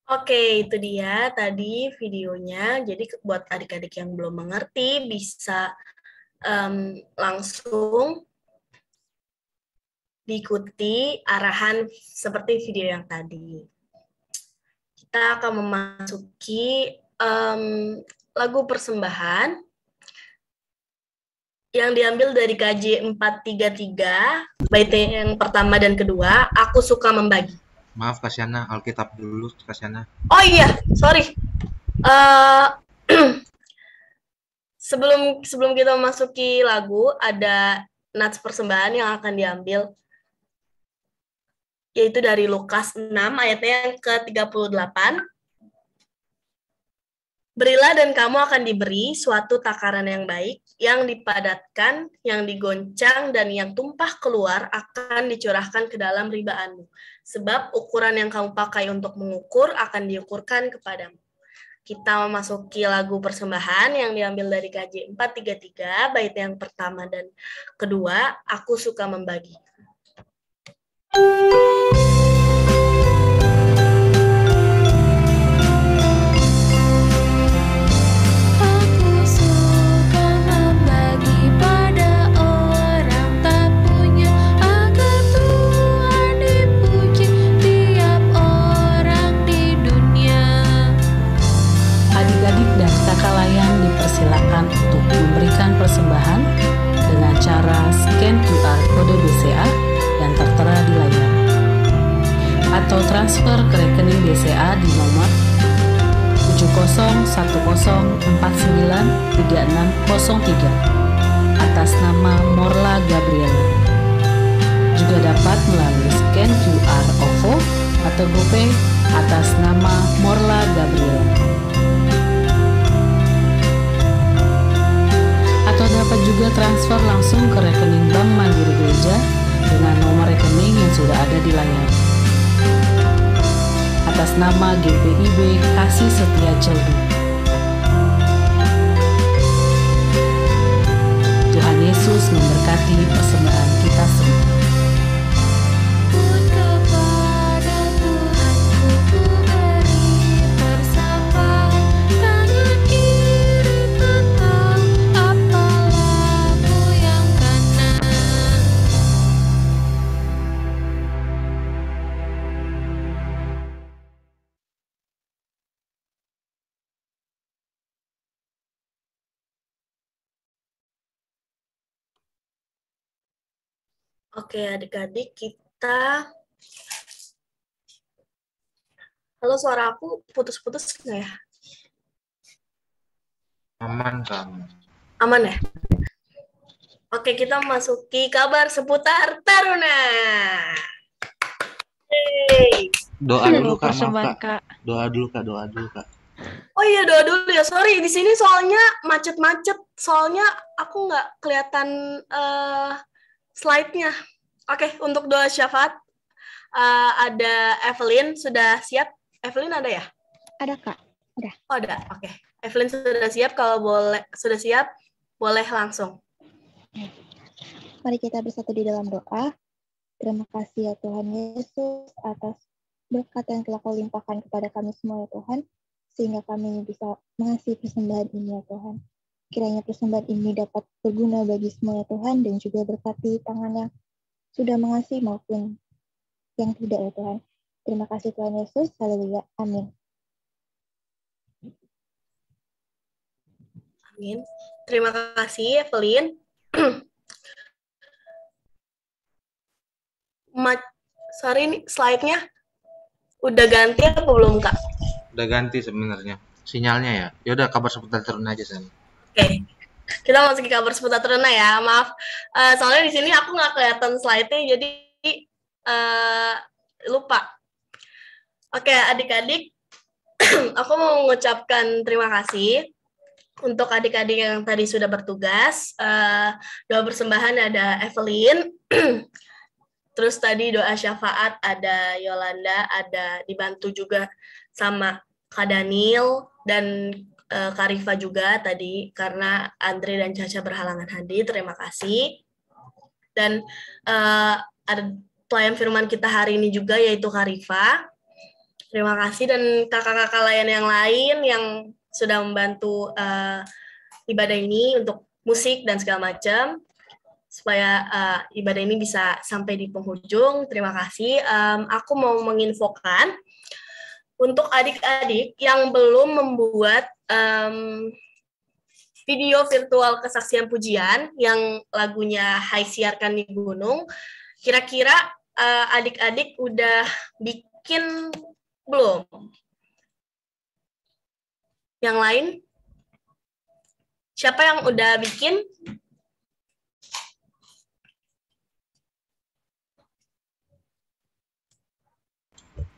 Oke, itu dia tadi videonya. Jadi buat adik-adik yang belum mengerti bisa langsung diikuti arahan seperti video yang tadi. Kita akan memasuki lagu persembahan yang diambil dari KJ 433, bait yang pertama dan kedua, Aku Suka Membagi. Maaf Kasyana, Alkitab dulu Kasyana. Oh iya, sorry. Sebelum kita memasuki lagu, ada nats persembahan yang akan diambil, yaitu dari Lukas 6 ayatnya yang ke-38. Berilah dan kamu akan diberi suatu takaran yang baik, yang dipadatkan, yang digoncang, dan yang tumpah keluar akan dicurahkan ke dalam ribaanmu. Sebab ukuran yang kamu pakai untuk mengukur akan diukurkan kepadamu. Kita memasuki lagu persembahan yang diambil dari KJ 433, bait yang pertama dan kedua, Aku Suka Membagi. Silakan untuk memberikan persembahan dengan cara scan QR kode BCA yang tertera di layar atau transfer ke rekening BCA di nomor 7010493603 atas nama Morla Gabriela. Juga dapat melalui scan QR OVO atau GoPay atas nama Morla Gabriela. Atau dapat juga transfer langsung ke rekening Bank Mandiri Gereja dengan nomor rekening yang sudah ada di layar. Atas nama GPIB Kasih Setia Celdu. Tuhan Yesus memberkati persembahan kita semua. Oke, adik-adik, kita... Halo, suara aku putus-putus nggak ya? Aman kamu. Aman ya? Oke, kita memasuki kabar seputar Taruna. Hey. Doa dulu Kak, Persembahan, maaf Kak. Doa dulu Kak. Oh iya, doa dulu ya. Sorry, di sini soalnya macet-macet. Soalnya aku nggak kelihatan slide-nya. Oke, untuk doa syafaat ada Evelyn sudah siap. Evelyn ada ya? Ada, Kak. Udah. Oh, ada. Oke. Evelyn sudah siap. Kalau sudah siap, boleh langsung. Mari kita bersatu di dalam doa. Terima kasih ya Tuhan Yesus atas berkat yang telah Kau limpahkan kepada kami semua ya Tuhan, sehingga kami bisa mengasihi persembahan ini ya Tuhan. Kiranya persembahan ini dapat berguna bagi semua ya Tuhan, dan juga berkati tangan yang sudah mengasihi maupun yang tidak ya Tuhan. Terima kasih Tuhan Yesus, haleluya, amin. Amin. Terima kasih, Evelyn. Sorry, ini slide-nya udah ganti apa belum, Kak? Udah ganti sebenarnya sinyalnya ya. Ya udah, kabar seputar Teruna aja sana. Oke. Kita masuk ke kabar seputar Teruna ya. Maaf. Soalnya di sini aku nggak kelihatan slide-nya, jadi lupa. Oke, adik-adik, aku mau mengucapkan terima kasih untuk adik-adik yang tadi sudah bertugas. Doa persembahan ada Evelyn, terus tadi doa syafaat ada Yolanda, ada dibantu juga sama Kak Daniel dan Kak Rifa juga tadi, karena Andre dan Caca berhalangan hadir. Terima kasih. Dan ada pelayan firman kita hari ini juga, yaitu Kak Rifa. Terima kasih, dan kakak-kakak layan yang lain yang sudah membantu ibadah ini untuk musik dan segala macam, supaya ibadah ini bisa sampai di penghujung. Terima kasih. Aku mau menginfokan untuk adik-adik yang belum membuat video virtual kesaksian pujian yang lagunya Hai Siarkan di Gunung. Kira-kira adik-adik udah bikin belum? Yang lain? Siapa yang udah bikin?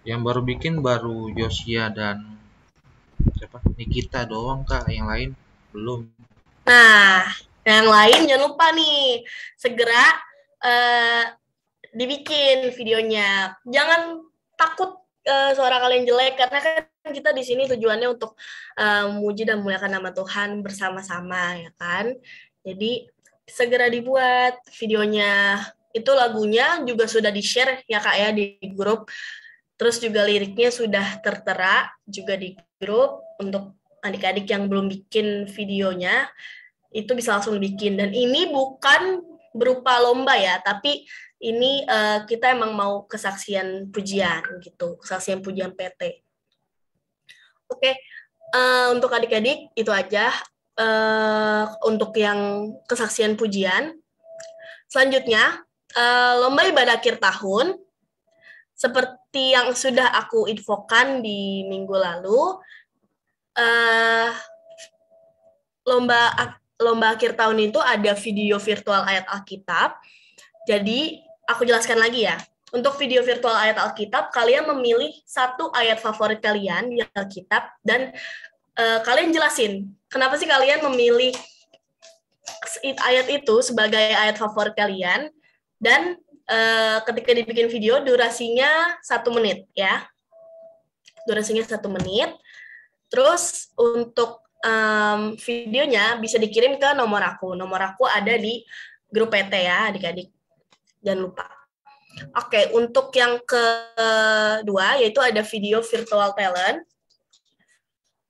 Yang baru bikin baru Yosia dan siapa? Nikita doang, Kak. Yang lain belum. Nah, yang lain jangan lupa nih, segera dibikin videonya. Jangan takut suara kalian jelek, karena kan kita di sini tujuannya untuk memuji dan memuliakan nama Tuhan bersama-sama, ya kan? Jadi segera dibuat videonya. Itu lagunya juga sudah di-share ya Kak ya di grup. Terus juga liriknya sudah tertera juga di grup. Untuk adik-adik yang belum bikin videonya, itu bisa langsung bikin. Dan ini bukan berupa lomba ya, tapi ini kita emang mau kesaksian pujian gitu, kesaksian pujian PT. Oke, untuk adik-adik itu aja untuk yang kesaksian pujian. Selanjutnya, lomba ibadah akhir tahun. Seperti yang sudah aku infokan di minggu lalu, lomba akhir tahun itu ada video virtual ayat Alkitab. Jadi, aku jelaskan lagi ya. Untuk video virtual ayat Alkitab, kalian memilih satu ayat favorit kalian di Alkitab, dan kalian jelasin, kenapa sih kalian memilih ayat itu sebagai ayat favorit kalian, dan ketika dibikin video, durasinya 1 menit, ya. Durasinya 1 menit. Terus, untuk videonya bisa dikirim ke nomor aku. Nomor aku ada di grup PT ya, adik-adik. Jangan lupa. Oke, untuk yang kedua, yaitu ada video virtual talent.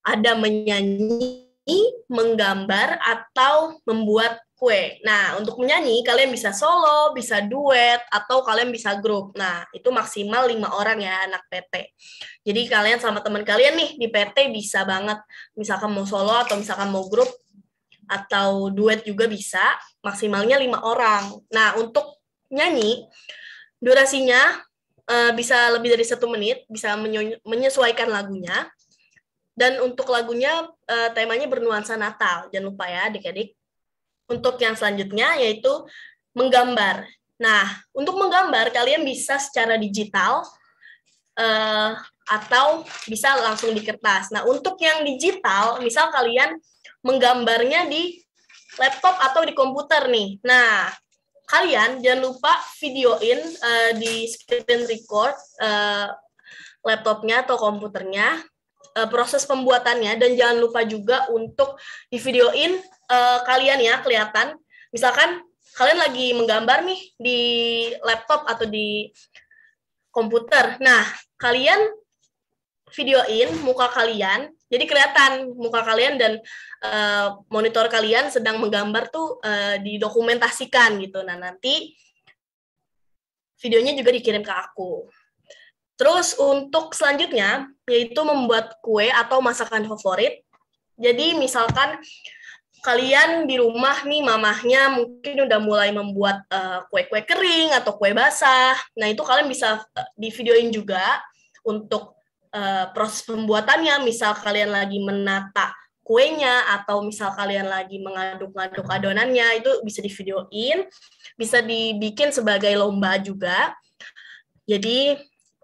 Ada menyanyi, menggambar, atau membuat kue. Nah, untuk menyanyi, kalian bisa solo, bisa duet, atau kalian bisa grup. Nah, itu maksimal 5 orang ya, anak PT. Jadi, kalian sama teman kalian nih, di PT bisa banget. Misalkan mau solo, atau misalkan mau grup, atau duet juga bisa. Maksimalnya 5 orang. Nah, untuk nyanyi, durasinya bisa lebih dari 1 menit, bisa menyesuaikan lagunya. Dan untuk lagunya, temanya bernuansa Natal. Jangan lupa ya, adik-adik. Untuk yang selanjutnya, yaitu menggambar. Nah, untuk menggambar, kalian bisa secara digital, atau bisa langsung di kertas. Nah, untuk yang digital, misal kalian menggambarnya di laptop atau di komputer nih. Nah, kalian jangan lupa videoin di screen record laptopnya atau komputernya, proses pembuatannya, dan jangan lupa juga untuk di videoin kalian ya, kelihatan. Misalkan kalian lagi menggambar nih di laptop atau di komputer. Nah, kalian videoin muka kalian, jadi kelihatan muka kalian dan monitor kalian sedang menggambar tuh didokumentasikan gitu. Nah, nanti videonya juga dikirim ke aku. Terus untuk selanjutnya, yaitu membuat kue atau masakan favorit. Jadi misalkan kalian di rumah nih, mamahnya mungkin udah mulai membuat kue-kue kering atau kue basah. Nah, itu kalian bisa di videoin juga untuk proses pembuatannya. Misal kalian lagi menata kuenya atau misal kalian lagi mengaduk-aduk adonannya, itu bisa di videoin. Bisa dibikin sebagai lomba juga. Jadi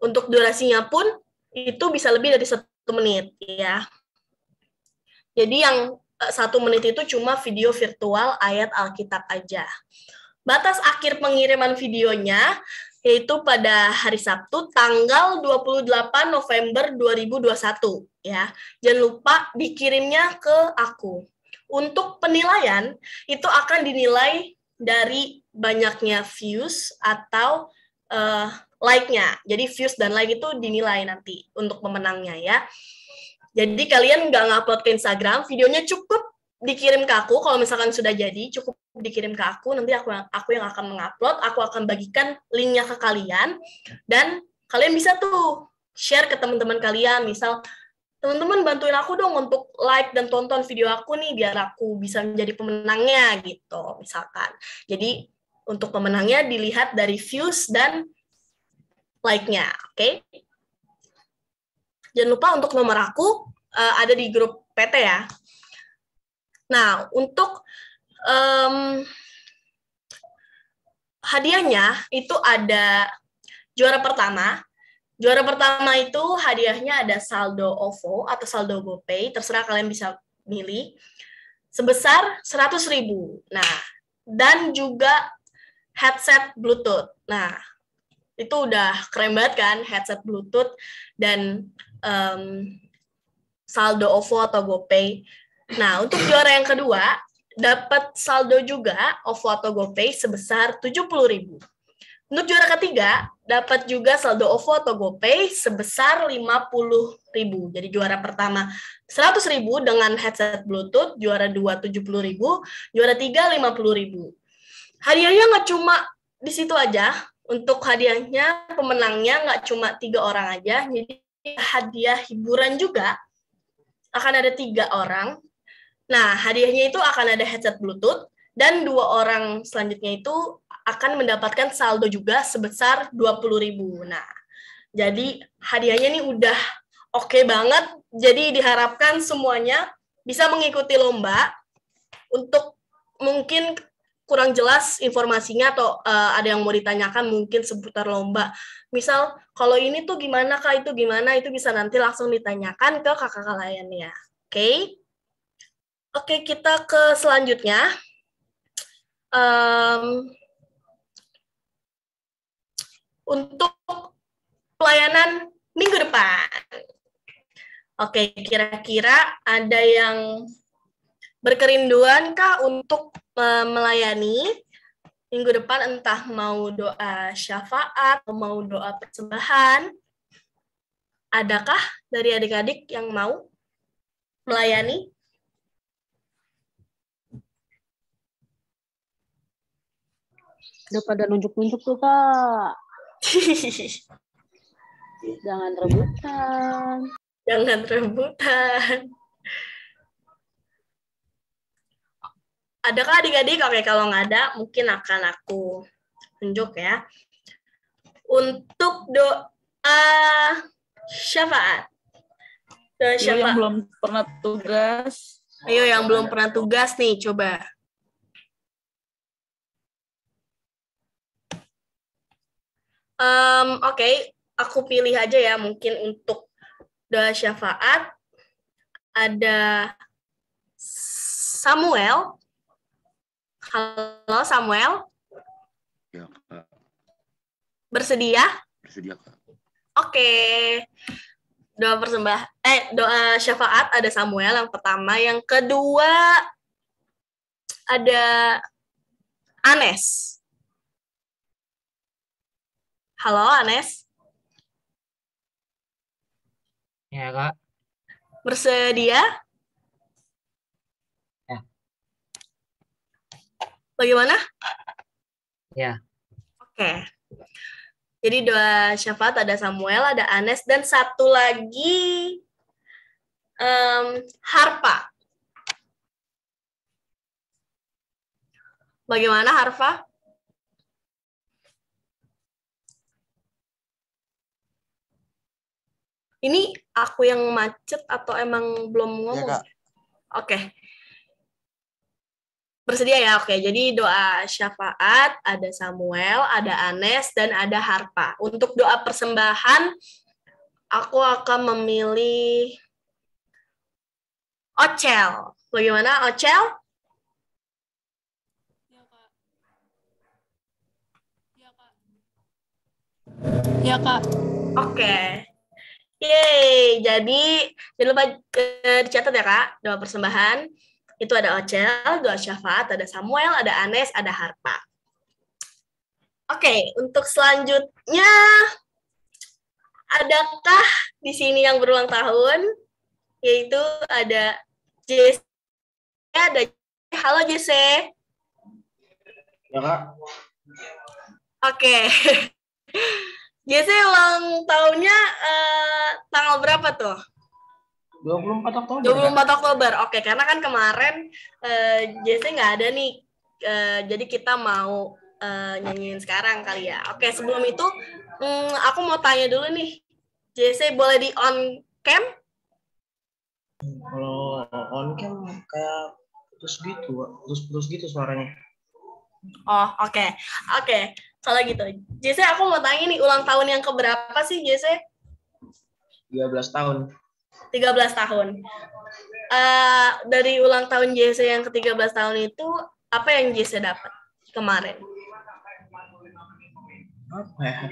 untuk durasinya pun itu bisa lebih dari 1 menit ya. Jadi yang 1 menit itu cuma video virtual ayat Alkitab aja. Batas akhir pengiriman videonya yaitu pada hari Sabtu tanggal 28 November 2021 ya. Jangan lupa dikirimnya ke aku. Untuk penilaian itu akan dinilai dari banyaknya views atau like-nya. Jadi views dan like itu dinilai nanti untuk pemenangnya ya. Jadi kalian nggak ngupload ke Instagram, videonya cukup dikirim ke aku. Kalau misalkan sudah jadi, cukup dikirim ke aku. Nanti aku yang akan mengupload, aku akan bagikan linknya ke kalian. Dan kalian bisa tuh share ke teman-teman kalian. Misal, teman-teman bantuin aku dong untuk like dan tonton video aku nih, biar aku bisa menjadi pemenangnya gitu, misalkan. Jadi untuk pemenangnya dilihat dari views dan like-nya, oke? Jangan lupa untuk nomor aku ada di grup PT ya. Nah, untuk hadiahnya itu ada juara pertama. Juara pertama itu hadiahnya ada saldo OVO atau saldo GoPay, terserah kalian bisa milih, sebesar 100.000. Nah, dan juga headset Bluetooth. Nah, itu udah keren banget kan, headset Bluetooth dan saldo OVO atau GoPay. Nah, untuk juara yang kedua, dapat saldo juga OVO atau GoPay sebesar 70.000. Untuk juara ketiga, dapat juga saldo OVO atau GoPay sebesar 50.000. Jadi juara pertama 100.000 dengan headset Bluetooth, juara 2 70.000, juara 3 50.000. Hadiahnya nggak cuma di situ aja. Untuk hadiahnya, pemenangnya nggak cuma 3 orang aja, jadi hadiah hiburan juga akan ada 3 orang. Nah, hadiahnya itu akan ada headset Bluetooth, dan 2 orang selanjutnya itu akan mendapatkan saldo juga sebesar 20.000. Nah, jadi hadiahnya ini udah oke banget, jadi diharapkan semuanya bisa mengikuti lomba. Untuk mungkin kurang jelas informasinya atau ada yang mau ditanyakan mungkin seputar lomba. Misal, kalau ini tuh gimana Kak, itu gimana, itu bisa nanti langsung ditanyakan ke kakak kaliannya. Oke? Oke, kita ke selanjutnya. Untuk pelayanan minggu depan. Oke, kira-kira ada yang berkerinduan Kak untuk melayani minggu depan, entah mau doa syafaat atau mau doa persembahan? Adakah dari adik-adik yang mau melayani? Udah pada nunjuk-nunjuk tuh, Kak. Jangan rebutan. Jangan rebutan. Adakah adik-adik? Oke, kalau nggak ada, mungkin akan aku tunjuk ya. Untuk doa syafaat. Doa Ayo yang syafaat. belum pernah tugas. Ayo yang belum pernah tugas nih, coba. Oke, aku pilih aja ya. Mungkin untuk doa syafaat ada Samuel. Halo Samuel. Ya, Kak. Bersedia? Bersedia, Kak. Oke. Doa syafaat ada Samuel yang pertama, yang kedua ada Anes. Halo, Anes. Ya, Kak. Bersedia? Ya. Bagaimana? Ya. Oke. Jadi doa syafaat ada Samuel, ada Anes, dan satu lagi Harpa. Bagaimana Harfa? Ini aku yang macet atau emang belum ngomong? Ya, Kak. Oke. Bersedia ya? Oke. Jadi doa syafaat ada Samuel, ada Anes, dan ada Harpa. Untuk doa persembahan, aku akan memilih Ocel. Bagaimana Ocel? Ya, Kak. Oke. Yeay, jadi jangan lupa dicatat ya Kak, doa persembahan. Itu ada Ocel, doa syafaat, ada Samuel, ada Anes, ada Harpa. Oke, untuk selanjutnya, adakah di sini yang berulang tahun? Yaitu ada JC, ada halo JC. Ya, Kak. Oke. JC ulang tahunnya tanggal berapa tuh? 24 Oktober. 24 Oktober. Oke, karena kan kemarin JC nggak ada nih. Jadi kita mau nyanyiin sekarang kali ya. Oke, sebelum itu aku mau tanya dulu nih. JC boleh di on cam? Kalau on cam kayak putus gitu suaranya. Oh, oke. Oke. Kalau gitu, JC aku mau tanya nih, ulang tahun yang keberapa sih JC? 13 tahun. 13 tahun. Dari ulang tahun JC yang ke-13 tahun itu, apa yang JC dapat kemarin? Apa ya?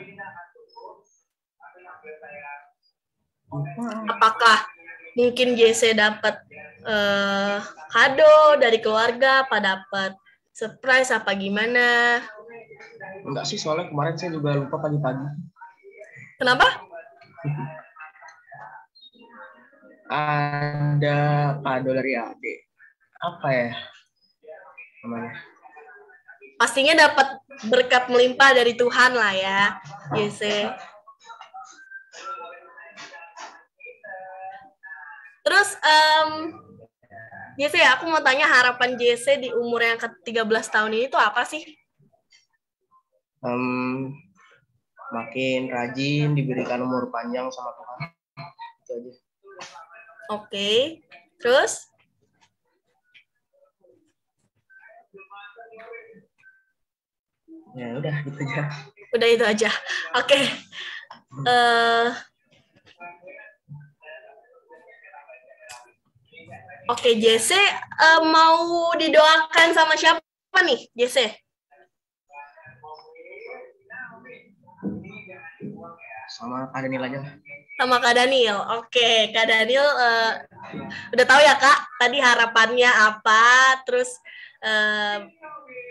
Apakah mungkin JC dapat kado dari keluarga, apa dapat surprise, apa gimana? Enggak sih, soalnya kemarin saya juga lupa pagi-pagi. Kenapa? Ada kado dari adik. Apa ya namanya? Pastinya dapat berkat melimpah dari Tuhan lah ya, JC. Terus, JC, aku mau tanya harapan JC di umur yang ke-13 tahun ini itu apa sih? Makin rajin, diberikan umur panjang sama Tuhan. Itu aja. Oke. Terus? Ya udah, gitu aja. Udah itu aja. Oke. Oke, JC mau didoakan sama siapa nih, JC? Sama Kak Daniel aja. Sama Kak Daniel. Oke, Kak Daniel udah tahu ya Kak, tadi harapannya apa, terus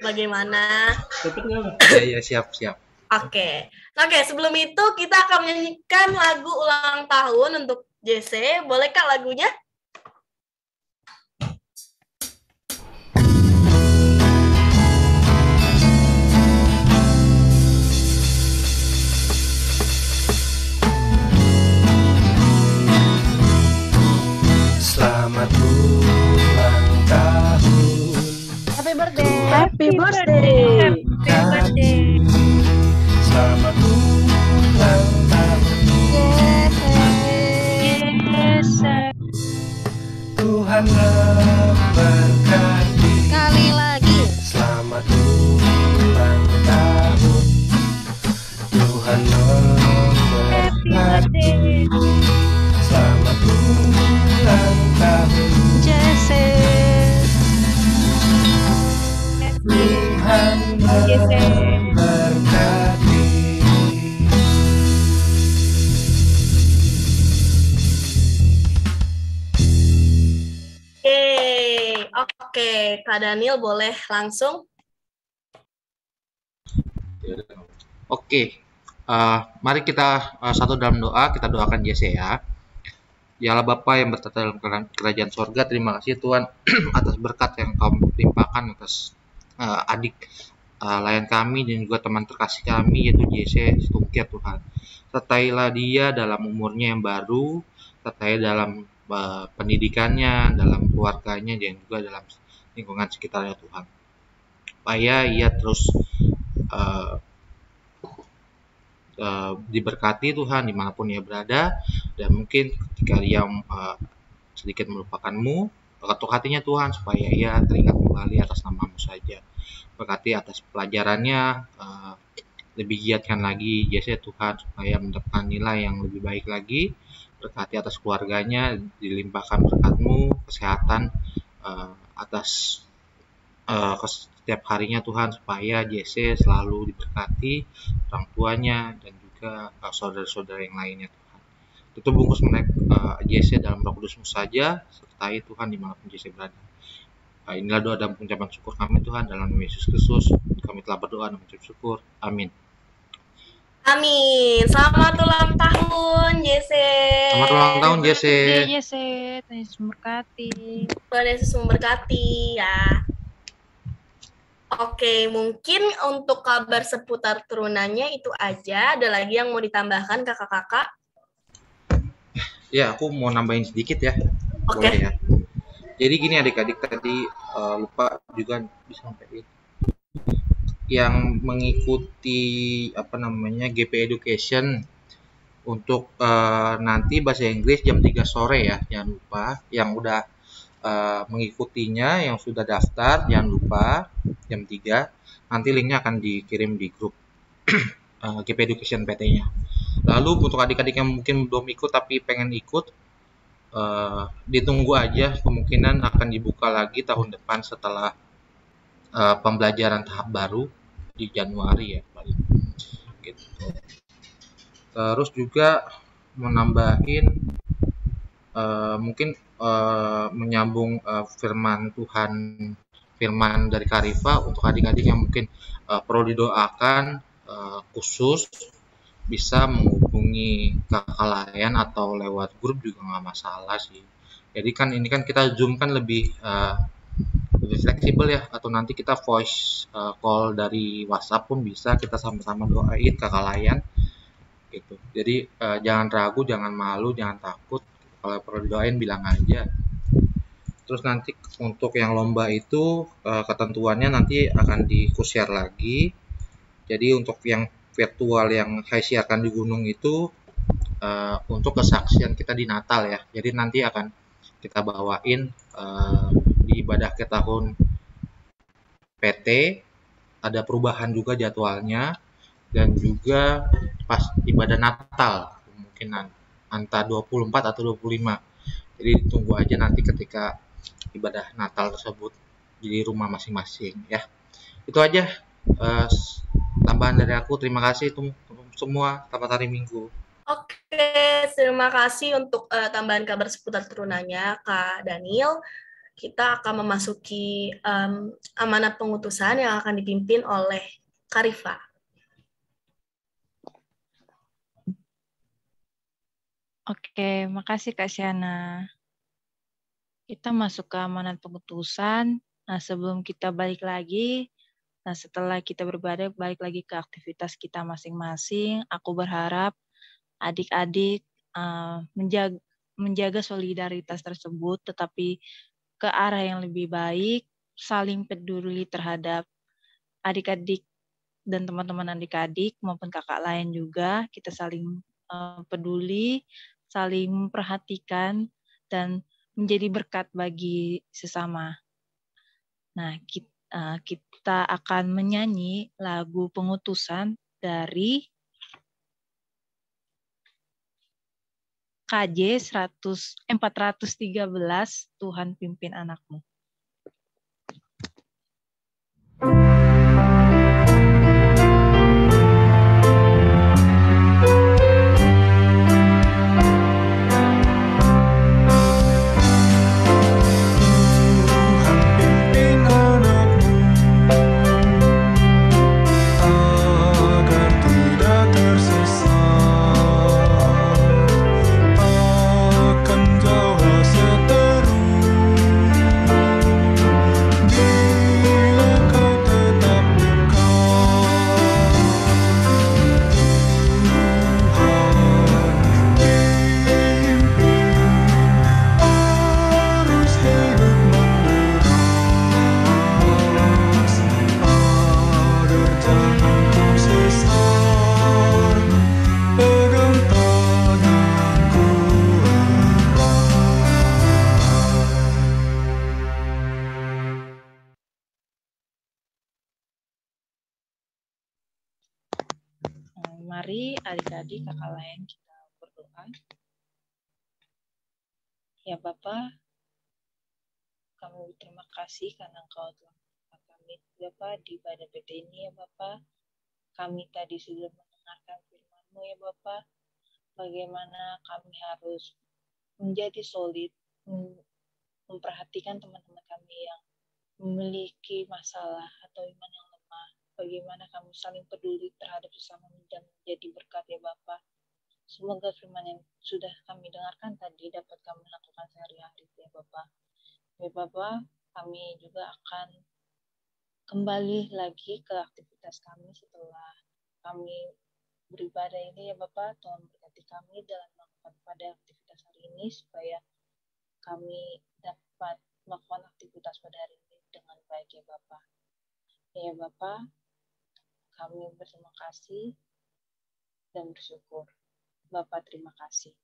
bagaimana? Iya, siap. Oke, sebelum itu kita akan menyanyikan lagu ulang tahun untuk JC. Boleh Kak lagunya? Selamat ulang tahun. Happy birthday. Happy birthday. Happy birthday. Selamat ulang tahun. Yes. Tuhan memberkati. Sekali lagi. Selamat ulang tahun. Tuhan memberkati. Selamat ulang tahun. Jesse. Tuhan memberkati. Oke, Kak Daniel boleh langsung. Oke, mari kita satu dalam doa, kita doakan Jesse ya. Ya Allah Bapa yang bertata dalam kerajaan sorga, terima kasih Tuhan atas berkat yang Kau limpahkan atas adik layan kami dan juga teman terkasih kami yaitu Jesse Stungkir Tuhan. Sertailah dia dalam umurnya yang baru, sertai dalam pendidikannya, dalam keluarganya dan juga dalam lingkungan sekitarnya Tuhan. Supaya ia terus diberkati Tuhan dimanapun ia berada, dan mungkin ketika dia sedikit melupakanmu, ketuk hatinya Tuhan supaya ia teringat kembali atas nama-Mu saja. Berkati atas pelajarannya, lebih giatkan lagi Jesse Tuhan supaya mendapatkan nilai yang lebih baik lagi. Berkati atas keluarganya, dilimpahkan berkat-Mu, kesehatan atas setiap harinya Tuhan, supaya Jesse selalu diberkati, orang tuanya dan juga saudara-saudara yang lainnya Tuhan. Tutup bungkus Jesse dalam Roh Kudus-Mu saja, sertai Tuhan dimanapun Jesse berada. Inilah doa dan pengucapan syukur kami Tuhan, dalam nama Yesus Kristus kami telah berdoa dan mengucap syukur. Amin. Amin. Selamat ulang tahun Jesse. Selamat ulang tahun Jesse. Jesse, Tuhan Yesus memberkati. Tuhan Yesus memberkati ya. Oke, mungkin untuk kabar seputar turunannya itu aja. Ada lagi yang mau ditambahkan kakak-kakak? Ya, aku mau nambahin sedikit ya. Oke. Boleh ya. Jadi gini adik-adik, tadi lupa juga disampaikan. Yang mengikuti GP Education untuk nanti bahasa Inggris jam 3 sore ya, jangan lupa. Yang udah mengikutinya, yang sudah daftar, jangan lupa jam 3. Nanti linknya akan dikirim di grup GP Education PT-nya. Lalu untuk adik-adik yang mungkin belum ikut tapi pengen ikut, ditunggu aja, kemungkinan akan dibuka lagi tahun depan setelah pembelajaran tahap baru di Januari ya paling. Gitu. Terus juga menambahin mungkin menyambung firman Tuhan, firman dari Karifa untuk adik-adik yang mungkin perlu didoakan khusus, bisa menghubungi kakak layan atau lewat grup juga nggak masalah sih. Jadi kan ini kan kita Zoom kan lebih fleksibel ya, atau nanti kita voice call dari WhatsApp pun bisa, kita sama-sama doain kakak layan gitu. Jadi jangan ragu, jangan malu, jangan takut, kalau perlu didoain bilang aja. Terus nanti untuk yang lomba itu ketentuannya nanti akan di-share lagi. Jadi untuk yang virtual yang saya siarkan di gunung itu untuk kesaksian kita di Natal ya. Jadi nanti akan kita bawain di ibadah akhir tahun PT, ada perubahan juga jadwalnya, dan juga pas ibadah Natal kemungkinan antara 24 atau 25. Jadi tunggu aja nanti ketika ibadah Natal tersebut di rumah masing-masing ya. Itu aja tambahan dari aku. Terima kasih semua. Selamat hari Minggu. Oke, terima kasih untuk tambahan kabar seputar turunannya Kak Daniel. Kita akan memasuki amanat pengutusan yang akan dipimpin oleh Karifa. Oke, makasih Kak Syana. Kita masuk ke amanat pengutusan. Nah, sebelum kita balik lagi, setelah kita beribadah, balik lagi ke aktivitas kita masing-masing, aku berharap adik-adik menjaga solidaritas tersebut, tetapi ke arah yang lebih baik, saling peduli terhadap adik-adik dan teman-teman adik-adik maupun kakak lain juga. Kita saling peduli, saling memperhatikan, dan menjadi berkat bagi sesama. Nah, kita akan menyanyi lagu pengutusan dari KJ 413, Tuhan pimpin anakmu. Mari adik-adik kakak lain kita berdoa. Ya Bapa, kami berterima kasih karena Engkau telah menyertai kami Bapa di ibadah PT ini ya Bapa. Kami tadi sudah mendengarkan firman-Mu ya Bapa. Bagaimana kami harus menjadi solid, memperhatikan teman-teman kami yang memiliki masalah atau iman yang lemah. Bagaimana kami saling peduli terhadap sesama dan menjadi berkat ya Bapa. Semoga firman yang sudah kami dengarkan tadi dapat kami lakukan sehari-hari ya Bapa. Ya Bapa, kami juga akan kembali lagi ke aktivitas kami setelah kami beribadah ini ya Bapa. Tuhan berkati kami dalam melakukan pada aktivitas hari ini supaya kami dapat melakukan aktivitas pada hari ini dengan baik ya Bapa. Ya Bapa, kami berterima kasih dan bersyukur. Bapa terima kasih.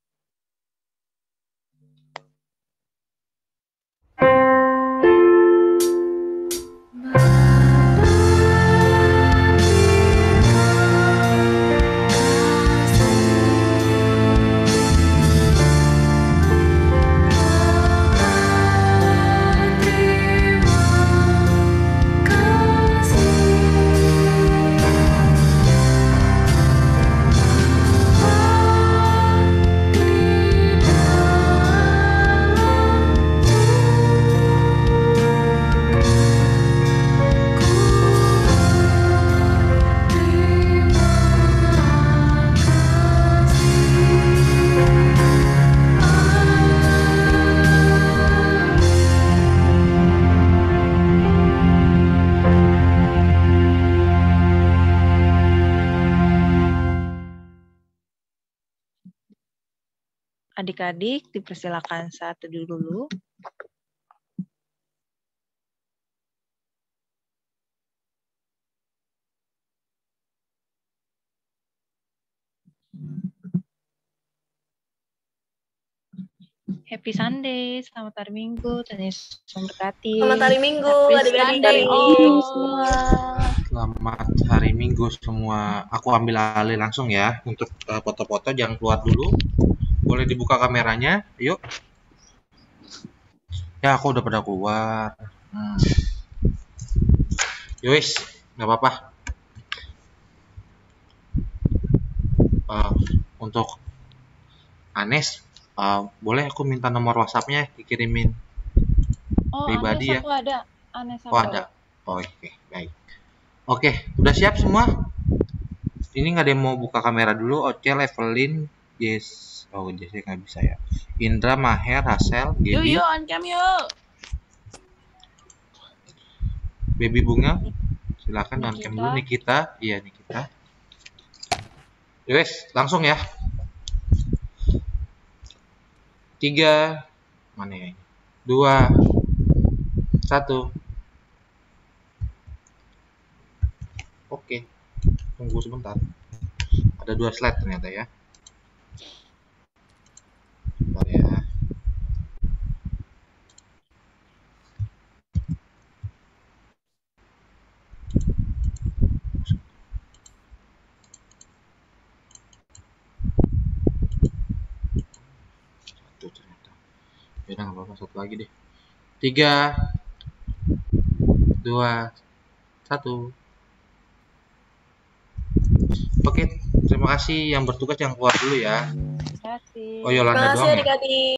Adik-adik dipersilakan saat teduh dulu. Happy Sunday, selamat hari Minggu, Tuhan Yesus memberkati. Selamat hari Minggu, adik-adik. Selamat hari Minggu semua. Aku ambil alih langsung ya untuk foto-foto, jangan keluar dulu. Boleh dibuka kameranya, yuk. Ya, aku udah pada keluar. Yowis, nggak apa-apa. Untuk Anes, boleh aku minta nomor WhatsApp-nya dikirimin pribadi ya? Anes aku ada. Anes aku ada. Oke, baik. Oke, udah siap semua? Ini nggak ada yang mau buka kamera dulu. Oce, Evelyn, yes. Oh, jadi nggak bisa ya. Indra, Maher, Hasel, Gaby. Yuk, on cam yuk. Baby Bunga, silakan on cam dulu. Nikita, iya Nikita. Yowes, langsung ya. 3, mana ya? 2, 1. Oke, tunggu sebentar. Ada 2 slide ternyata ya. Bentar ya. Satu ternyata. Ya udah nggak apa-apa, satu lagi deh. 3, 2, 1. Oke, terima kasih yang bertugas yang keluar dulu ya. Terima kasih. Oh, Yolanda doang ya? Adik-adik.